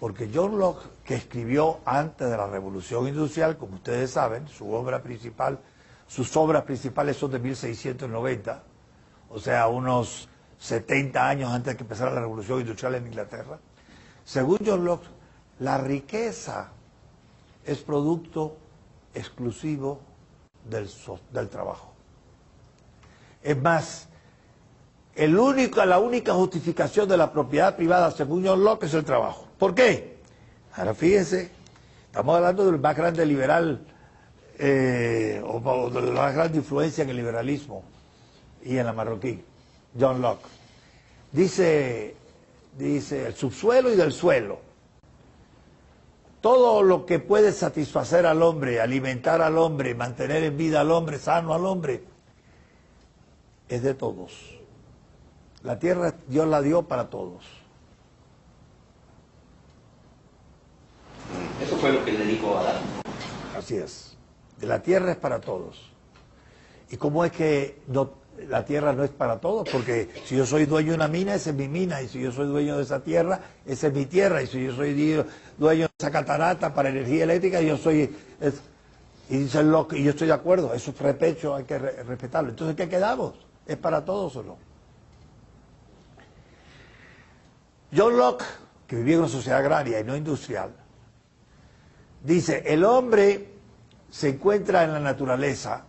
Porque John Locke, que escribió antes de la Revolución Industrial, como ustedes saben, sus obras principales son de 1690, o sea, unos 70 años antes de que empezara la Revolución Industrial en Inglaterra. Según John Locke, la riqueza es producto exclusivo del trabajo. Es más, la única justificación de la propiedad privada, según John Locke, es el trabajo. ¿Por qué? Ahora fíjense, estamos hablando del más grande liberal, o de la más grande influencia en el liberalismo y en la marroquí, John Locke. Dice el subsuelo y del suelo. Todo lo que puede satisfacer al hombre, alimentar al hombre, mantener en vida al hombre, sano al hombre, es de todos. La tierra Dios la dio para todos. Eso fue lo que le dijo Adán. Así es. La tierra es para todos. ¿Y cómo es que la tierra no es para todos? Porque si yo soy dueño de una mina, esa es mi mina. Y si yo soy dueño de esa tierra, esa es mi tierra. Y si yo soy dueño de esa catarata para energía eléctrica, yo soy... y dice Locke, y yo estoy de acuerdo, eso es repecho, hay que respetarlo. Entonces, ¿qué quedamos? ¿Es para todos o no? John Locke, que vivía en una sociedad agraria y no industrial, dice, el hombre se encuentra en la naturaleza,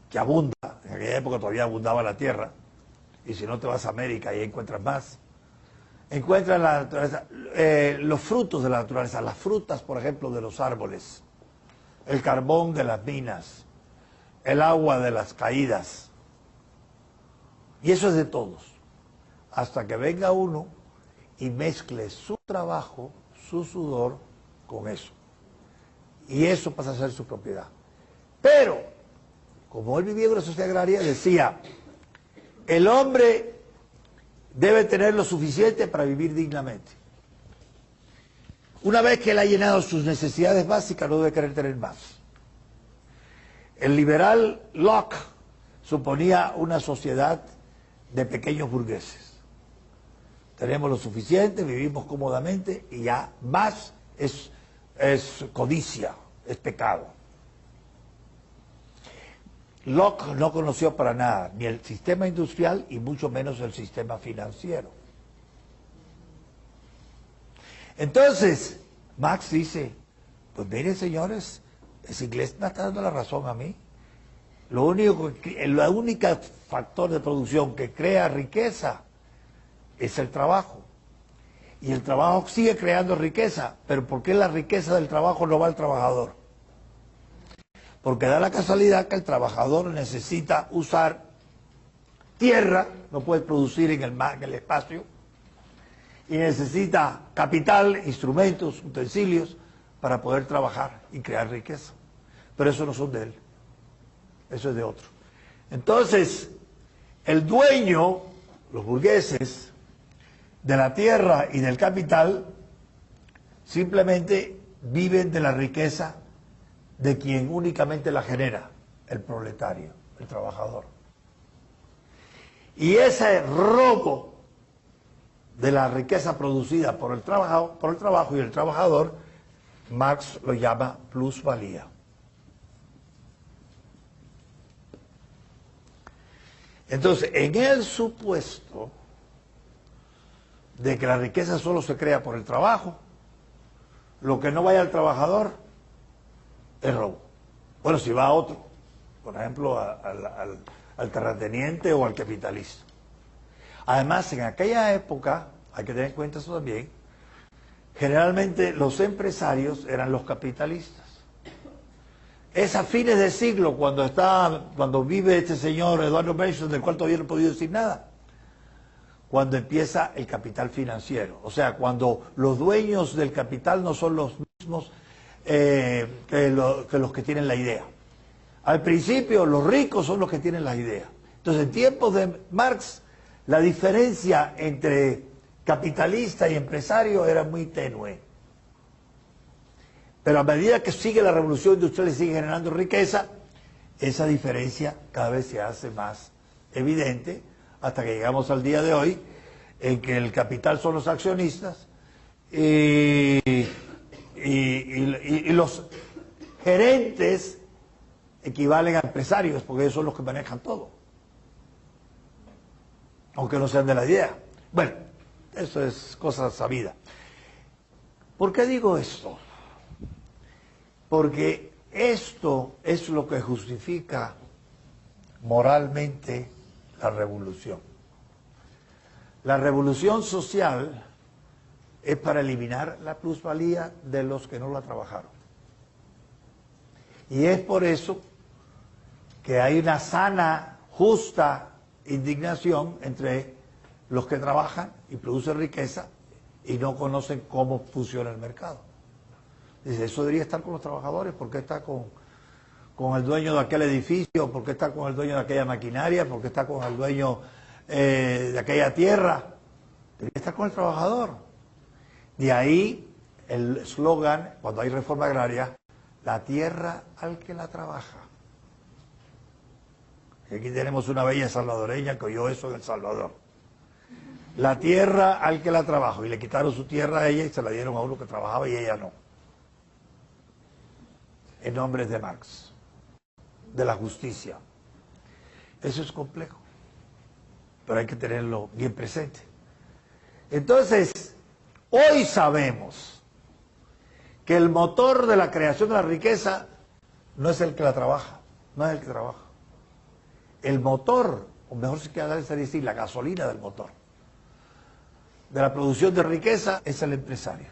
que abunda, en aquella época todavía abundaba la tierra, y si no te vas a América y encuentras más, encuentra en la naturaleza los frutos de la naturaleza, las frutas, por ejemplo, de los árboles, el carbón de las minas, el agua de las caídas, y eso es de todos, hasta que venga uno y mezcle su trabajo, su sudor, con eso. Y eso pasa a ser su propiedad. Pero, como él vivía en una sociedad agraria, decía, el hombre debe tener lo suficiente para vivir dignamente. Una vez que él ha llenado sus necesidades básicas, no debe querer tener más. El liberal Locke suponía una sociedad de pequeños burgueses. Tenemos lo suficiente, vivimos cómodamente y ya más es codicia, es pecado. Locke no conoció para nada ni el sistema industrial y mucho menos el sistema financiero. Entonces, Marx dice, pues miren señores, ese inglés me está dando la razón a mí. La única factor de producción que crea riqueza es el trabajo. Y el trabajo sigue creando riqueza, pero ¿por qué la riqueza del trabajo no va al trabajador? Porque da la casualidad que el trabajador necesita usar tierra, no puede producir en el espacio, y necesita capital, instrumentos, utensilios, para poder trabajar y crear riqueza. Pero eso no son de él, eso es de otro. Entonces, el dueño, los burgueses, de la tierra y del capital, simplemente viven de la riqueza de quien únicamente la genera, el proletario, el trabajador. Y ese robo de la riqueza producida por el trabajo y el trabajador, Marx lo llama plusvalía. Entonces, en el supuesto de que la riqueza solo se crea por el trabajo, lo que no vaya al trabajador es robo. Bueno, si va a otro, por ejemplo, al terrateniente o al capitalista. Además, en aquella época, hay que tener en cuenta eso también, generalmente los empresarios eran los capitalistas. Es a fines de siglo, cuando vive este señor Eduardo Benson, del cual todavía no he podido decir nada, cuando empieza el capital financiero. O sea, cuando los dueños del capital no son los mismos que los que tienen la idea. Al principio, los ricos son los que tienen la idea. Entonces, en tiempos de Marx, la diferencia entre capitalista y empresario era muy tenue. Pero a medida que sigue la revolución industrial y sigue generando riqueza, esa diferencia cada vez se hace más evidente, hasta que llegamos al día de hoy, en que el capital son los accionistas y los gerentes equivalen a empresarios, porque ellos son los que manejan todo, aunque no sean de la idea. Bueno, eso es cosa sabida. ¿Por qué digo esto? Porque esto es lo que justifica moralmente la revolución. La revolución social es para eliminar la plusvalía de los que no la trabajaron. Y es por eso que hay una sana, justa indignación entre los que trabajan y producen riqueza y no conocen cómo funciona el mercado. Dice, eso debería estar con los trabajadores, ¿por qué está con el dueño de aquel edificio? ¿Por qué está con el dueño de aquella maquinaria? ¿Por qué está con el dueño de aquella tierra? Debería estar con el trabajador. De ahí el eslogan, cuando hay reforma agraria, la tierra al que la trabaja. Y aquí tenemos una bella salvadoreña que oyó eso en El Salvador. La tierra al que la trabaja. Y le quitaron su tierra a ella y se la dieron a uno que trabajaba y ella no. En nombre de Marx, de la justicia. Eso es complejo, pero hay que tenerlo bien presente. Entonces, hoy sabemos que el motor de la creación de la riqueza no es el que la trabaja, no es el que trabaja. El motor, o mejor se queda decir, la gasolina del motor de la producción de riqueza es el empresario,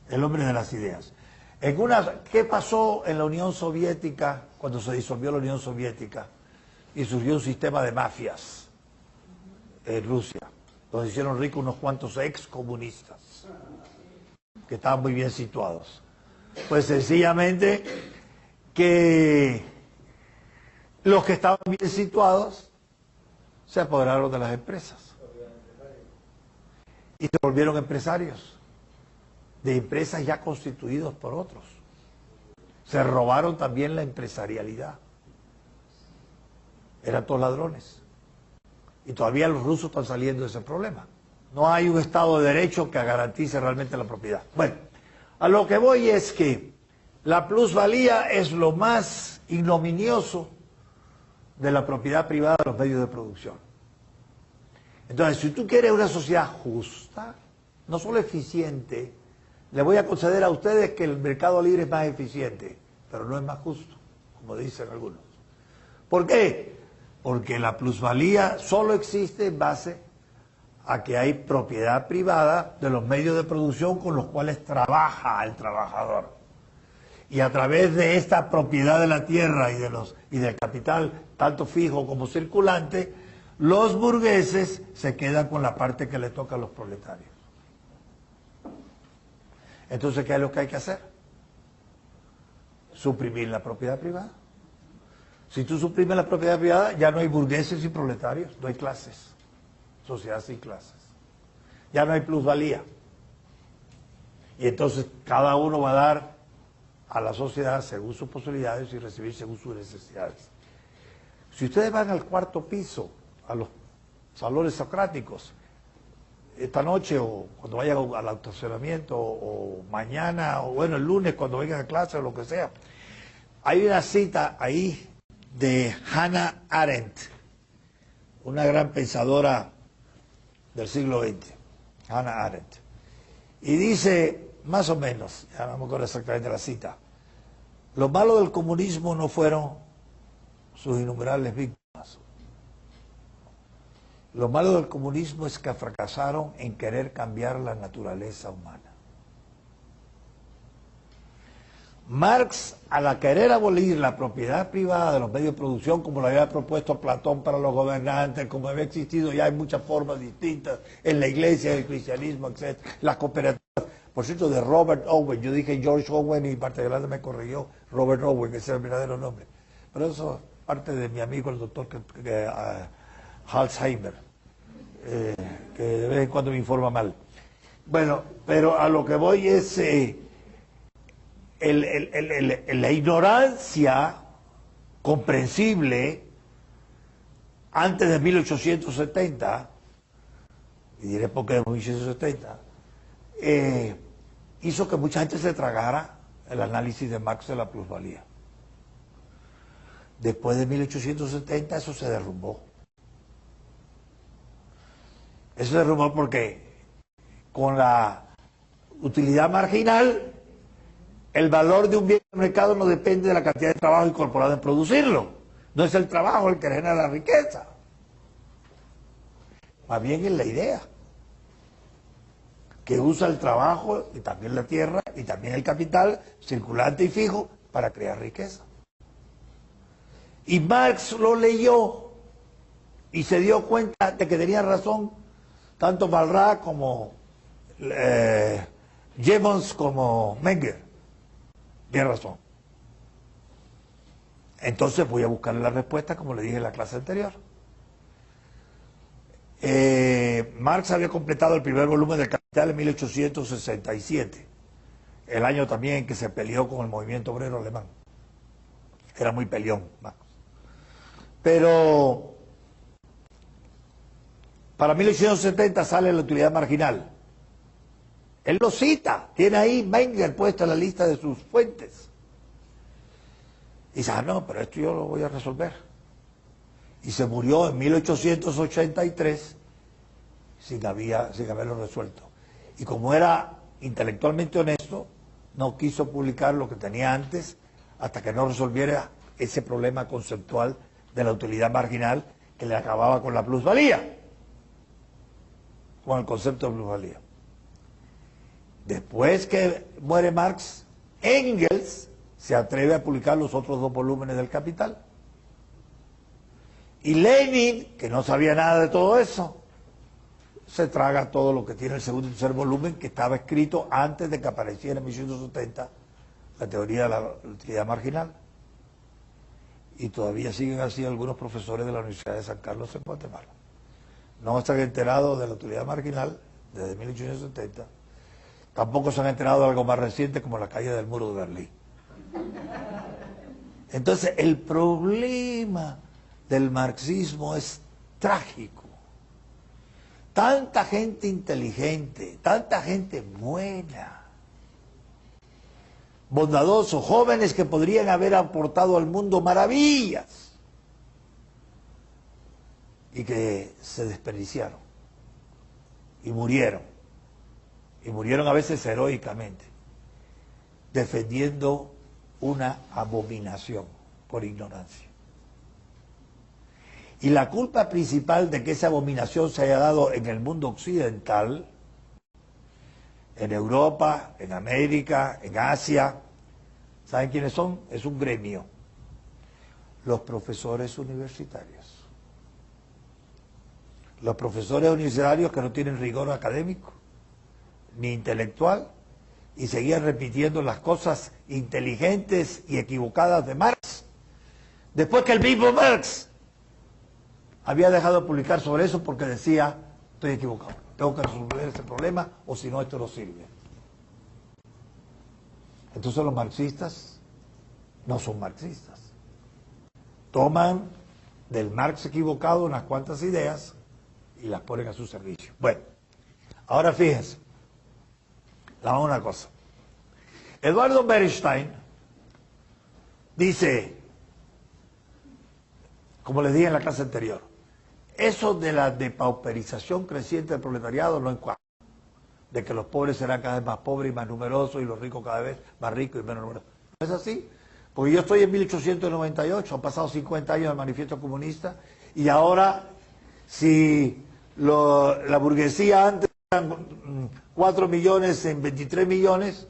el hombre de las ideas. ¿Qué pasó en la Unión Soviética cuando se disolvió la Unión Soviética y surgió un sistema de mafias en Rusia, donde hicieron ricos unos cuantos excomunistas que estaban muy bien situados? Pues sencillamente que los que estaban bien situados se apoderaron de las empresas y se volvieron empresarios de empresas ya constituidos por otros. Se robaron también la empresarialidad. Eran todos ladrones. Y todavía los rusos están saliendo de ese problema. No hay un Estado de Derecho que garantice realmente la propiedad. Bueno, a lo que voy es que la plusvalía es lo más ignominioso de la propiedad privada de los medios de producción. Entonces, si tú quieres una sociedad justa, no solo eficiente, le voy a conceder a ustedes que el mercado libre es más eficiente, pero no es más justo, como dicen algunos. ¿Por qué? Porque la plusvalía solo existe en base a que hay propiedad privada de los medios de producción con los cuales trabaja el trabajador. Y a través de esta propiedad de la tierra y del capital, tanto fijo como circulante, los burgueses se quedan con la parte que le toca a los proletarios. Entonces, ¿qué es lo que hay que hacer? Suprimir la propiedad privada. Si tú suprimes la propiedad privada, ya no hay burgueses y proletarios, no hay clases, sociedad sin clases. Ya no hay plusvalía. Y entonces cada uno va a dar a la sociedad según sus posibilidades y recibir según sus necesidades. Si ustedes van al cuarto piso, a los salones socráticos, esta noche o cuando vayan al estacionamiento o mañana o bueno el lunes cuando vengan a clase o lo que sea, hay una cita ahí de Hannah Arendt, una gran pensadora del siglo XX, Hannah Arendt, y dice más o menos, ya no me acuerdo exactamente la cita, lo malo del comunismo no fueron sus innumerables víctimas. Lo malo del comunismo es que fracasaron en querer cambiar la naturaleza humana. Marx, al querer abolir la propiedad privada de los medios de producción, como lo había propuesto Platón para los gobernantes, como había existido ya en muchas formas distintas, en la iglesia, en el cristianismo, etc., las cooperativas, por cierto, de Robert Owen, yo dije George Owen y parte grande me corrigió Robert Owen, que es el verdadero nombre, pero eso es parte de mi amigo el doctor Alzheimer, que de vez en cuando me informa mal. Bueno, pero a lo que voy es la ignorancia comprensible antes de 1870, y diré por qué de 1870, hizo que mucha gente se tragara el análisis de Marx de la plusvalía. Después de 1870 eso se derrumbó. Eso se derrumbó porque con la utilidad marginal, el valor de un bien de mercado no depende de la cantidad de trabajo incorporado en producirlo. No es el trabajo el que genera la riqueza. más bien es la idea, que usa el trabajo y también la tierra y también el capital circulante y fijo para crear riqueza. Y Marx lo leyó y se dio cuenta de que tenía razón tanto Malraux como Jevons como Menger. Tiene razón. Entonces voy a buscarle la respuesta, como le dije en la clase anterior. Marx había completado el primer volumen del Capital en 1867, el año también en que se peleó con el movimiento obrero alemán. Era muy peleón, Marx. Pero para 1870 sale la utilidad marginal. Él lo cita, tiene ahí Menger puesto en la lista de sus fuentes. Y dice, no, pero esto yo lo voy a resolver. Y se murió en 1883 sin haberlo resuelto. Y como era intelectualmente honesto, no quiso publicar lo que tenía antes hasta que no resolviera ese problema conceptual de la utilidad marginal que le acababa con la plusvalía, con el concepto de plusvalía. Después que muere Marx, Engels se atreve a publicar los otros dos volúmenes del Capital. Y Lenin, que no sabía nada de todo eso, se traga todo lo que tiene el segundo y tercer volumen, que estaba escrito antes de que apareciera en 1870 la teoría de la utilidad marginal. Y todavía siguen así algunos profesores de la Universidad de San Carlos en Guatemala. No se han enterado de la utilidad marginal desde 1870. Tampoco se han enterado de algo más reciente como la caída del muro de Berlín. Entonces, el problema del marxismo es trágico. Tanta gente inteligente, tanta gente buena, bondadosos, jóvenes que podrían haber aportado al mundo maravillas y que se desperdiciaron y murieron a veces heroicamente defendiendo una abominación por ignorancia. Y la culpa principal de que esa abominación se haya dado en el mundo occidental, en Europa, en América, en Asia, ¿saben quiénes son? Es un gremio. Los profesores universitarios. Los profesores universitarios que no tienen rigor académico, ni intelectual, y seguían repitiendo las cosas inteligentes y equivocadas de Marx, después que el mismo Marx había dejado de publicar sobre eso porque decía, estoy equivocado, tengo que resolver ese problema o si no esto no sirve. Entonces los marxistas no son marxistas. Toman del Marx equivocado unas cuantas ideas y las ponen a su servicio. Bueno, ahora fíjense, una cosa. Eduardo Bernstein dice, como les dije en la clase anterior, eso de la depauperización creciente del proletariado no encuadra, de que los pobres serán cada vez más pobres y más numerosos y los ricos cada vez más ricos y menos numerosos. No es así, porque yo estoy en 1898, han pasado 50 años del manifiesto comunista y ahora si la burguesía antes eran 4 millones en 23 millones,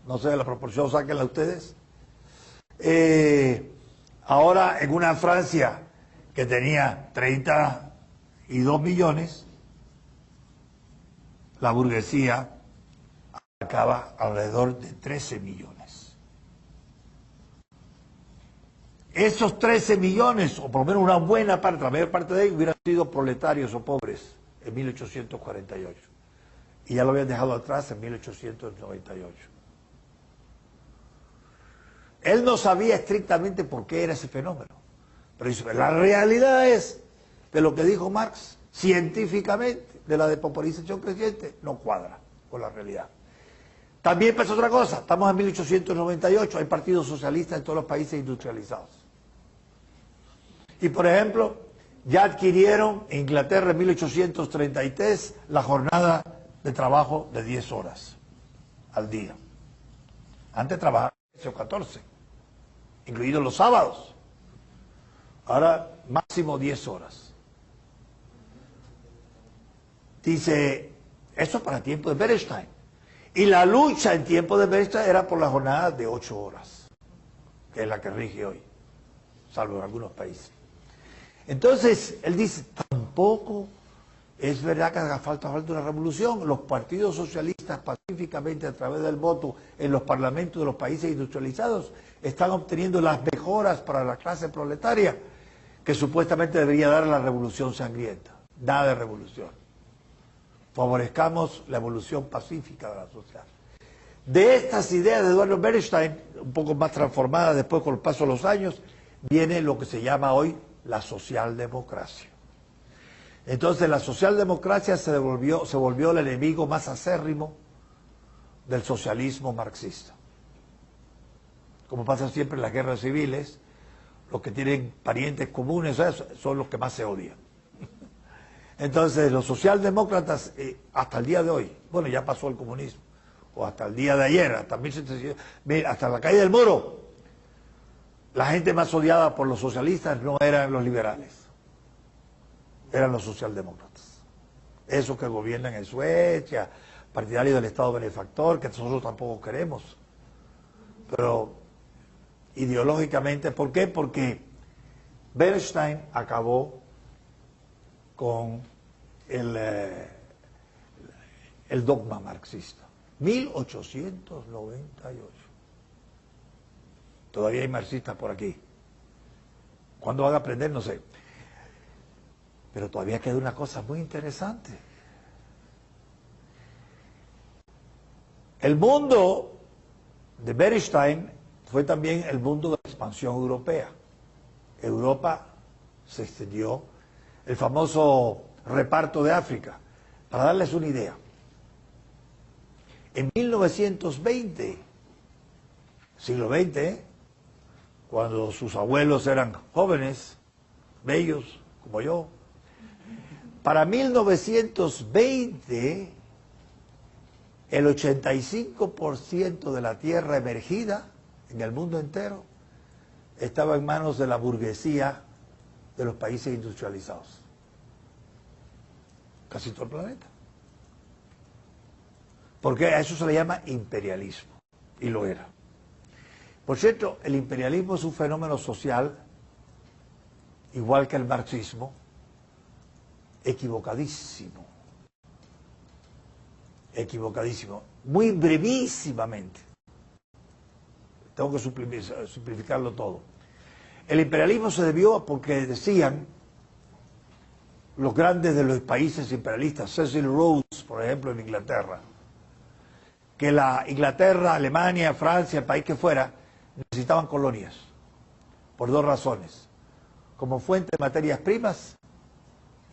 no sé la proporción, sáquenla ustedes, ahora en una Francia que tenía 32 millones, la burguesía acaba alrededor de 13 millones. Esos 13 millones, o por lo menos una buena parte, la mayor parte de ellos hubieran sido proletarios o pobres en 1848. Y ya lo habían dejado atrás en 1898. Él no sabía estrictamente por qué era ese fenómeno. Pero dice, la realidad es de lo que dijo Marx, científicamente, de la depopularización creciente, no cuadra con la realidad. También pasa otra cosa, estamos en 1898, hay partidos socialistas en todos los países industrializados. Y por ejemplo, ya adquirieron en Inglaterra en 1833 la jornada de trabajo de 10 horas al día. Antes trabajaban 13 o 14, incluidos los sábados. Ahora máximo 10 horas. Dice, eso para tiempo de Bernstein. Y la lucha en tiempo de Bernstein era por la jornada de 8 horas, que es la que rige hoy, salvo en algunos países. Entonces, él dice, tampoco es verdad que haga falta una revolución. Los partidos socialistas pacíficamente a través del voto en los parlamentos de los países industrializados están obteniendo las mejoras para la clase proletaria que supuestamente debería dar la revolución sangrienta. Nada de revolución. Favorezcamos la evolución pacífica de la sociedad. De estas ideas de Eduardo Bernstein, un poco más transformadas después con el paso de los años, viene lo que se llama hoy la socialdemocracia. Entonces la socialdemocracia se volvió el enemigo más acérrimo del socialismo marxista. Como pasa siempre en las guerras civiles, los que tienen parientes comunes son los que más se odian. Entonces los socialdemócratas, hasta el día de hoy, bueno, ya pasó el comunismo, o hasta el día de ayer, hasta la caída del muro, la gente más odiada por los socialistas no eran los liberales, eran los socialdemócratas. Esos que gobiernan en Suecia, partidarios del Estado benefactor, que nosotros tampoco queremos. Pero ideológicamente, ¿por qué? Porque Bernstein acabó con el dogma marxista. 1898. Todavía hay marxistas por aquí. ¿Cuándo van a aprender? No sé. Pero todavía queda una cosa muy interesante. El mundo de Bernstein fue también el mundo de la expansión europea. Europa se extendió, el famoso reparto de África. Para darles una idea, en 1920, siglo XX, cuando sus abuelos eran jóvenes, bellos, como yo, para 1920, el 85% de la tierra emergida en el mundo entero estaba en manos de la burguesía de los países industrializados. Casi todo el planeta. Porque a eso se le llama imperialismo, y lo era. Por cierto, el imperialismo es un fenómeno social, igual que el marxismo, equivocadísimo. Equivocadísimo. Muy brevísimamente. Tengo que simplificarlo todo. El imperialismo se debió porque decían los grandes de los países imperialistas, Cecil Rhodes, por ejemplo, en Inglaterra, que la Inglaterra, Alemania, Francia, el país que fuera, necesitaban colonias, por dos razones: como fuente de materias primas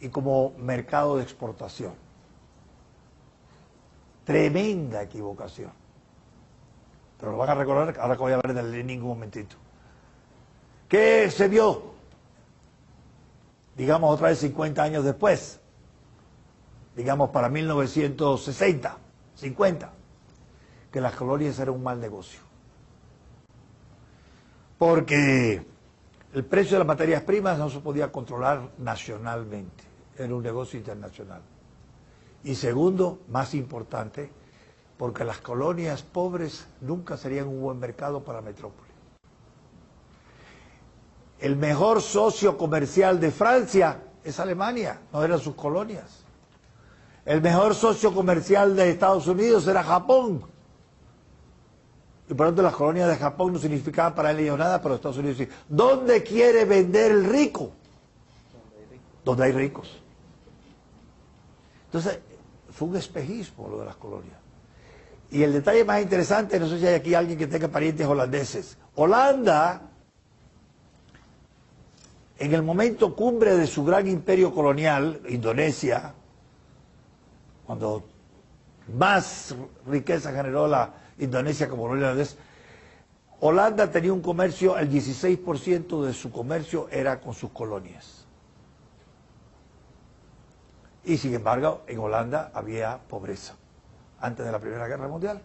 y como mercado de exportación. Tremenda equivocación. Pero lo van a recordar ahora que voy a hablar de Lenin un momentito. ¿Qué se vio? Digamos otra vez 50 años después. Digamos para 1960, 50. Que las colonias eran un mal negocio. Porque el precio de las materias primas no se podía controlar nacionalmente. Era un negocio internacional. Y segundo, más importante, porque las colonias pobres nunca serían un buen mercado para la metrópoli. El mejor socio comercial de Francia es Alemania, no eran sus colonias. El mejor socio comercial de Estados Unidos era Japón. Y por lo tanto las colonias de Japón no significaban para ellos nada, pero Estados Unidos sí. ¿Dónde quiere vender el rico? Donde hay ricos. Entonces, fue un espejismo lo de las colonias. Y el detalle más interesante, no sé si hay aquí alguien que tenga parientes holandeses. Holanda, en el momento cumbre de su gran imperio colonial, Indonesia, cuando más riqueza generó la Indonesia como colonia holandesa, Holanda tenía un comercio, el 16% de su comercio era con sus colonias. Y sin embargo, en Holanda había pobreza, antes de la Primera Guerra Mundial.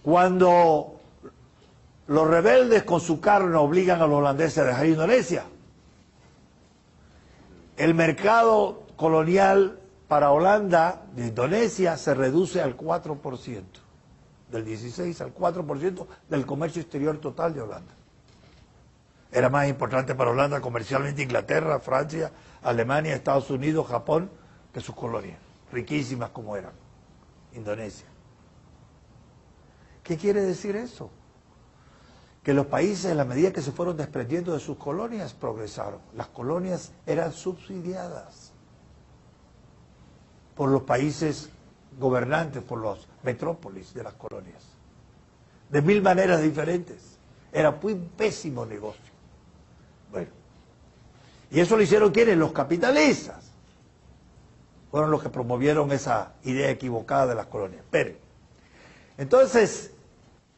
Cuando los rebeldes con su carne obligan a los holandeses a dejar Indonesia, el mercado colonial para Holanda de Indonesia se reduce al 4%, del 16 al 4% del comercio exterior total de Holanda. Era más importante para Holanda comercialmente Inglaterra, Francia, Alemania, Estados Unidos, Japón, que sus colonias, riquísimas como eran, Indonesia. ¿Qué quiere decir eso? Que los países, en la medida que se fueron desprendiendo de sus colonias, progresaron. Las colonias eran subsidiadas por los países gobernantes, por los metrópolis de las colonias. De mil maneras diferentes. Era un pésimo negocio. Bueno, y eso lo hicieron ¿quiénes? Los capitalistas. Fueron los que promovieron esa idea equivocada de las colonias. Pero, entonces,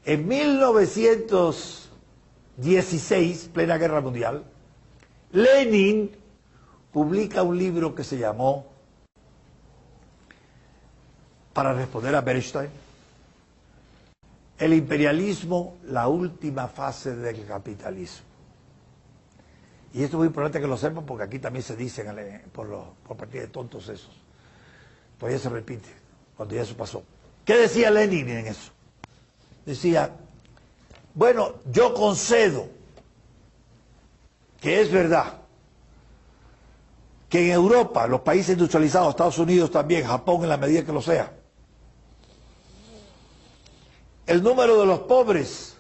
en 1916, plena guerra mundial, Lenin publica un libro que se llamó, para responder a Bernstein, El imperialismo, la última fase del capitalismo. Y esto es muy importante que lo sepan porque aquí también se dicen por partida de tontos esos. Todavía se repite, cuando ya eso pasó. ¿Qué decía Lenin en eso? Decía, bueno, yo concedo que es verdad que en Europa, los países industrializados, Estados Unidos también, Japón en la medida que lo sea, el número de los pobres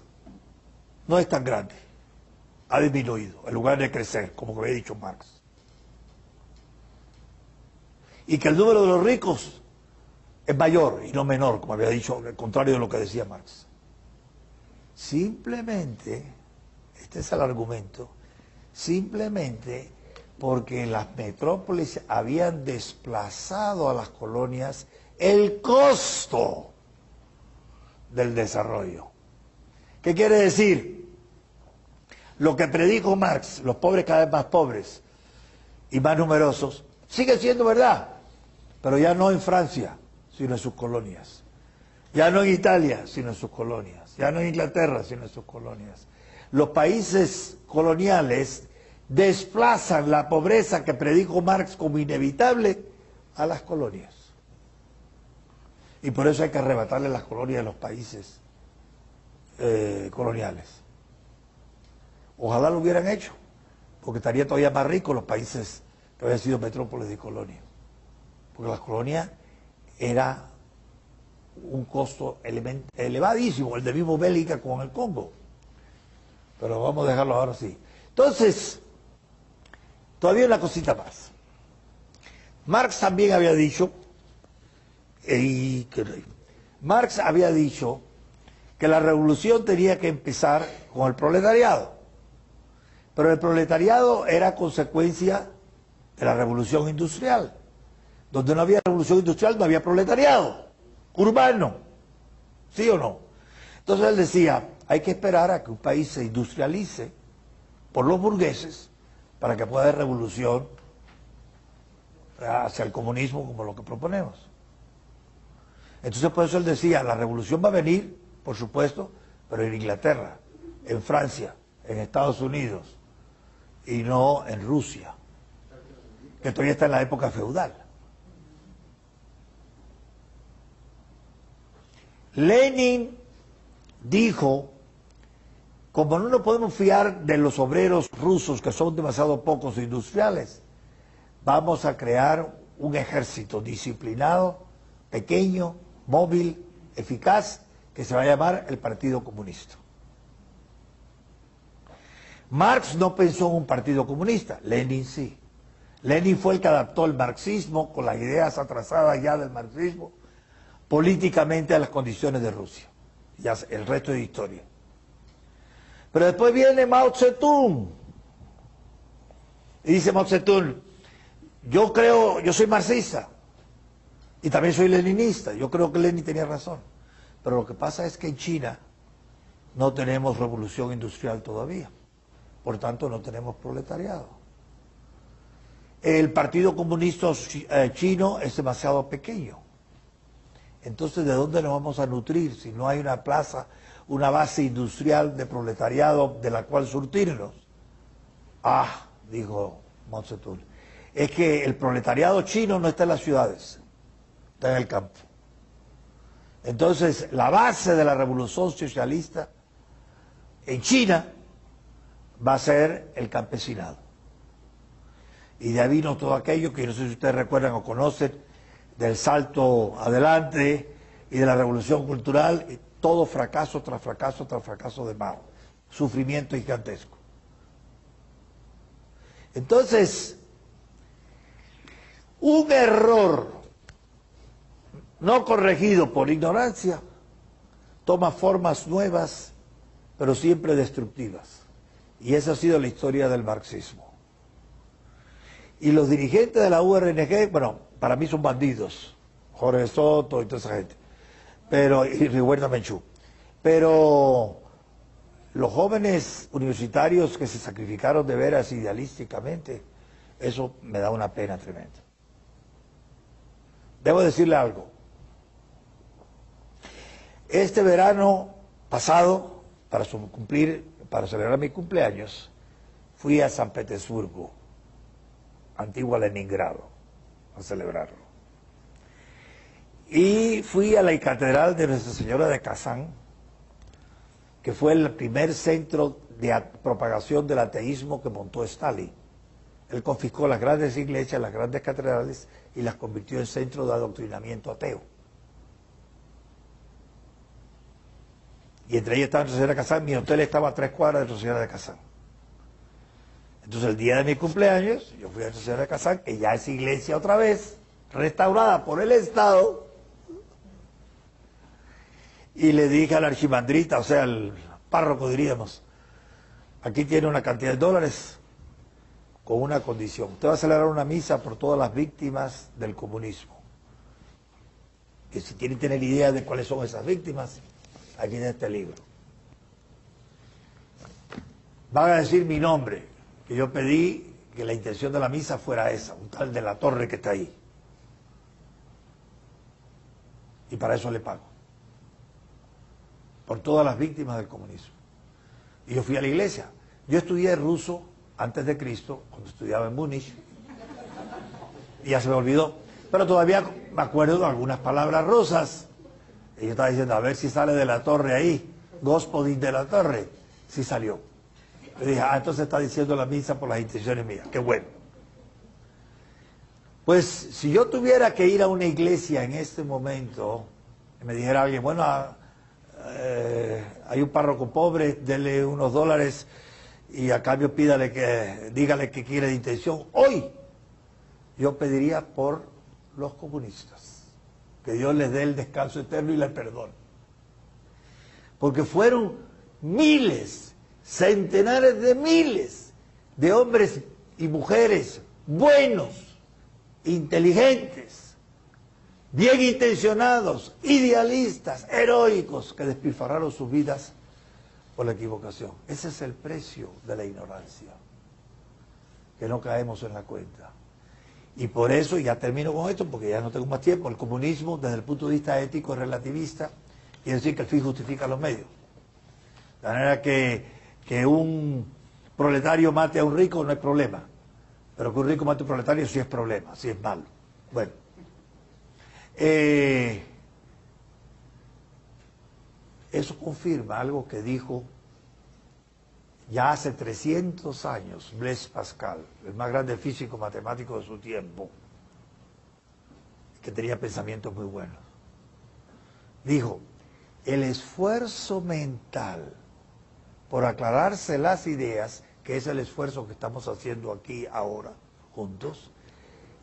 no es tan grande, ha disminuido en lugar de crecer, como había dicho Marx. Y que el número de los ricos es mayor y no menor, como había dicho, al contrario de lo que decía Marx. Simplemente, este es el argumento, simplemente porque las metrópolis habían desplazado a las colonias el costo del desarrollo. ¿Qué quiere decir? Lo que predijo Marx, los pobres cada vez más pobres y más numerosos, sigue siendo verdad, pero ya no en Francia, sino en sus colonias. Ya no en Italia, sino en sus colonias. Ya no en Inglaterra, sino en sus colonias. Los países coloniales desplazan la pobreza que predijo Marx como inevitable a las colonias. Y por eso hay que arrebatarle las colonias a los países coloniales. Ojalá lo hubieran hecho, porque estaría todavía más rico los países que habían sido metrópolis y colonias. Porque las colonias era un costo elevadísimo, el de mismo Bélgica con el Congo. Pero vamos a dejarlo ahora sí. Entonces, todavía una cosita más. Marx también había dicho, Marx había dicho que la revolución tenía que empezar con el proletariado. Pero el proletariado era consecuencia de la revolución industrial. Donde no había revolución industrial no había proletariado urbano, ¿sí o no? Entonces él decía, hay que esperar a que un país se industrialice por los burgueses para que pueda haber revolución hacia el comunismo como lo que proponemos. Entonces por eso él decía, la revolución va a venir, por supuesto, pero en Inglaterra, en Francia, en Estados Unidos y no en Rusia, que todavía está en la época feudal. Lenin dijo, como no nos podemos fiar de los obreros rusos que son demasiado pocos industriales, vamos a crear un ejército disciplinado, pequeño, móvil, eficaz, que se va a llamar el Partido Comunista. Marx no pensó en un partido comunista, Lenin sí. Lenin fue el que adaptó el marxismo con las ideas atrasadas ya del marxismo políticamente a las condiciones de Rusia. Ya el resto es historia. Pero después viene Mao Zedong y dice Mao Zedong, yo soy marxista y también soy leninista, yo creo que Lenin tenía razón, pero lo que pasa es que en China no tenemos revolución industrial todavía, por tanto no tenemos proletariado. El Partido Comunista chino es demasiado pequeño. Entonces, ¿de dónde nos vamos a nutrir si no hay una una base industrial de proletariado de la cual surtirnos? Ah, dijo Mao Zedong, es que el proletariado chino no está en las ciudades, está en el campo. Entonces, la base de la revolución socialista en China va a ser el campesinado. Y de ahí vino todo aquello que no sé si ustedes recuerdan o conocen, del salto adelante y de la revolución cultural, y todo fracaso tras fracaso tras fracaso de Mao, sufrimiento gigantesco. Entonces, un error no corregido por ignorancia toma formas nuevas, pero siempre destructivas. Y esa ha sido la historia del marxismo. Y los dirigentes de la URNG, bueno, para mí son bandidos, Jorge Soto y toda esa gente, y Rihuerta Menchú. Pero los jóvenes universitarios que se sacrificaron de veras idealísticamente, eso me da una pena tremenda. Debo decirle algo. Este verano pasado, para celebrar mi cumpleaños, fui a San Petersburgo, antigua Leningrado, a celebrarlo. Y fui a la catedral de Nuestra Señora de Kazán, que fue el primer centro de propagación del ateísmo que montó Stalin. Él confiscó las grandes iglesias, las grandes catedrales, y las convirtió en centro de adoctrinamiento ateo. Y entre ellas estaba Nuestra Señora de Kazán, mi hotel estaba a 3 cuadras de Nuestra Señora de Kazán. Entonces el día de mi cumpleaños, yo fui a Nuestra Señora de Kazán, que ya es iglesia otra vez, restaurada por el Estado, y le dije al archimandrita, o sea, al párroco diríamos, aquí tiene una cantidad de dólares con una condición. Usted va a celebrar una misa por todas las víctimas del comunismo. Que si quieren tener idea de cuáles son esas víctimas, aquí en este libro. Van a decir mi nombre, que yo pedí que la intención de la misa fuera esa, un tal de la Torre que está ahí. Y para eso le pago. Por todas las víctimas del comunismo. Y yo fui a la iglesia. Yo estudié ruso antes de Cristo, cuando estudiaba en Múnich, y ya se me olvidó. Pero todavía me acuerdo de algunas palabras rusas. Y yo estaba diciendo, a ver si sale de la Torre ahí, Gospodin de la Torre. Sí salió. Le dije, entonces está diciendo la misa por las intenciones mías. Qué bueno. Pues si yo tuviera que ir a una iglesia en este momento, y me dijera alguien, bueno, hay un párroco pobre, dele unos dólares y a cambio dígale que quiere de intención. Hoy yo pediría por los comunistas, que Dios les dé el descanso eterno y el perdón. Porque fueron miles, centenares de miles de hombres y mujeres buenos, inteligentes, bien intencionados, idealistas, heroicos, que despilfarraron sus vidas por la equivocación. Ese es el precio de la ignorancia, que no caemos en la cuenta. Y por eso, ya termino con esto, porque ya no tengo más tiempo, el comunismo, desde el punto de vista ético, es relativista, quiere decir que el fin justifica los medios. De manera que un proletario mate a un rico no es problema, pero que un rico mate a un proletario sí es problema, sí es malo. Bueno. Eso confirma algo que dijo ya hace 300 años Blaise Pascal, el más grande físico matemático de su tiempo, que tenía pensamientos muy buenos. Dijo, el esfuerzo mental por aclararse las ideas, que es el esfuerzo que estamos haciendo aquí ahora juntos,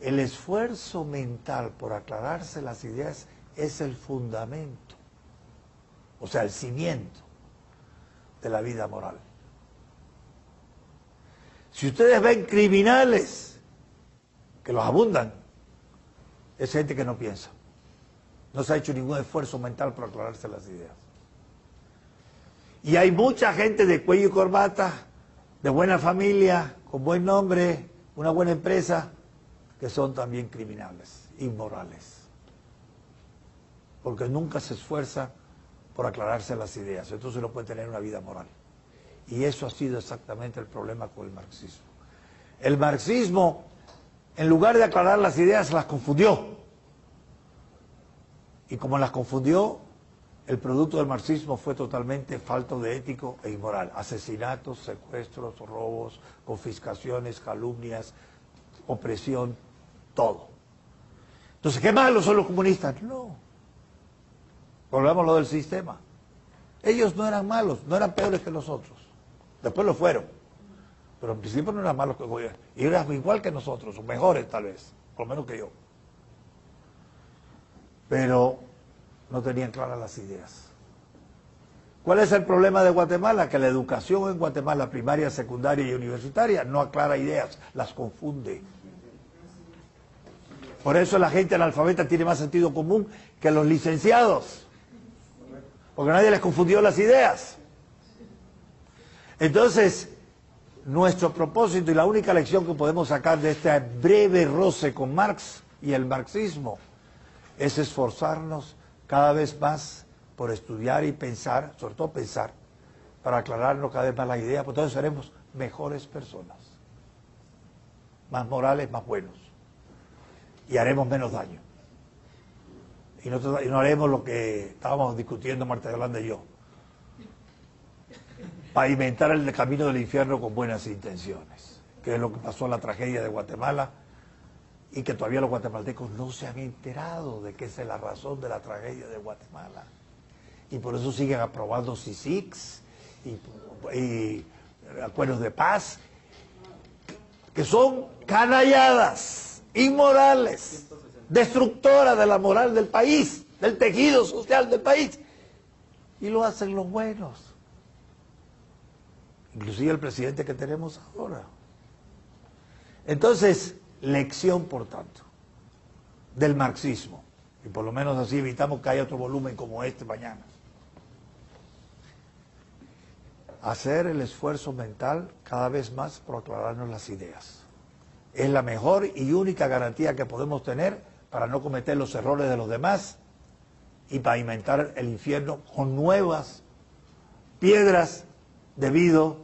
el esfuerzo mental por aclararse las ideas es el fundamento, o sea, el cimiento de la vida moral. Si ustedes ven criminales, que los abundan, es gente que no piensa. No se ha hecho ningún esfuerzo mental por aclararse las ideas. Y hay mucha gente de cuello y corbata, de buena familia, con buen nombre, una buena empresa, que son también criminales, inmorales. Porque nunca se esfuerza por aclararse las ideas, entonces no puede tener una vida moral. Y eso ha sido exactamente el problema con el marxismo. El marxismo en lugar de aclarar las ideas, las confundió. Y como las confundió, el producto del marxismo fue totalmente falto de ético e inmoral. Asesinatos, secuestros, robos, confiscaciones, calumnias, opresión, todo. Entonces, ¿qué malos son los comunistas? No. Volvamos a lo del sistema. Ellos no eran malos, no eran peores que nosotros. Después lo fueron. Pero en principio no eran malos que gobierno. Y eran igual que nosotros, o mejores tal vez, por lo menos que yo. Pero no tenían claras las ideas. ¿Cuál es el problema de Guatemala? Que la educación en Guatemala, primaria, secundaria y universitaria, no aclara ideas, las confunde. Por eso la gente analfabeta tiene más sentido común que los licenciados. Porque nadie les confundió las ideas. Entonces, nuestro propósito y la única lección que podemos sacar de este breve roce con Marx y el marxismo es esforzarnos cada vez más por estudiar y pensar, sobre todo pensar, para aclararnos cada vez más las ideas, porque entonces seremos mejores personas, más morales, más buenos, y haremos menos daño. Y no haremos lo que estábamos discutiendo Marta Yolanda y yo, pavimentar el camino del infierno con buenas intenciones, que es lo que pasó en la tragedia de Guatemala, y que todavía los guatemaltecos no se han enterado de que esa es la razón de la tragedia de Guatemala. Y por eso siguen aprobando CICIGs y acuerdos de paz, que son canalladas, inmorales, destructoras de la moral del país, del tejido social del país. Y lo hacen los buenos. Inclusive el presidente que tenemos ahora. Entonces, lección, por tanto, del marxismo, y por lo menos así evitamos que haya otro volumen como este mañana. Hacer el esfuerzo mental cada vez más por aclararnos las ideas. Es la mejor y única garantía que podemos tener para no cometer los errores de los demás y pavimentar el infierno con nuevas piedras debido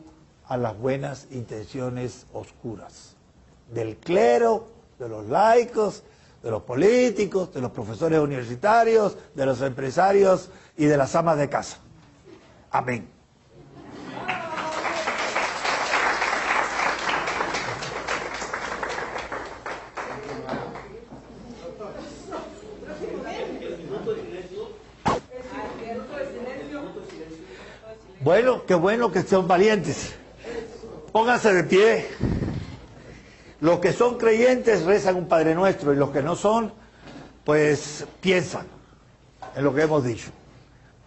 a las buenas intenciones oscuras del clero, de los laicos, de los políticos, de los profesores universitarios, de los empresarios y de las amas de casa. Amén. Bueno que sean valientes. Pónganse de pie. Los que son creyentes rezan un Padre Nuestro y los que no son, pues piensan en lo que hemos dicho.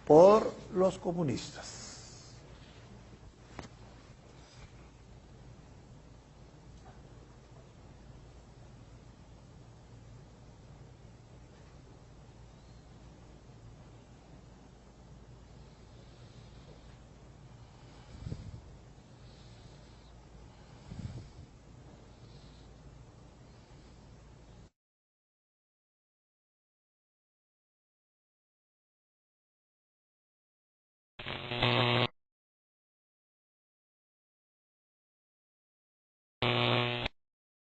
Por los comunistas.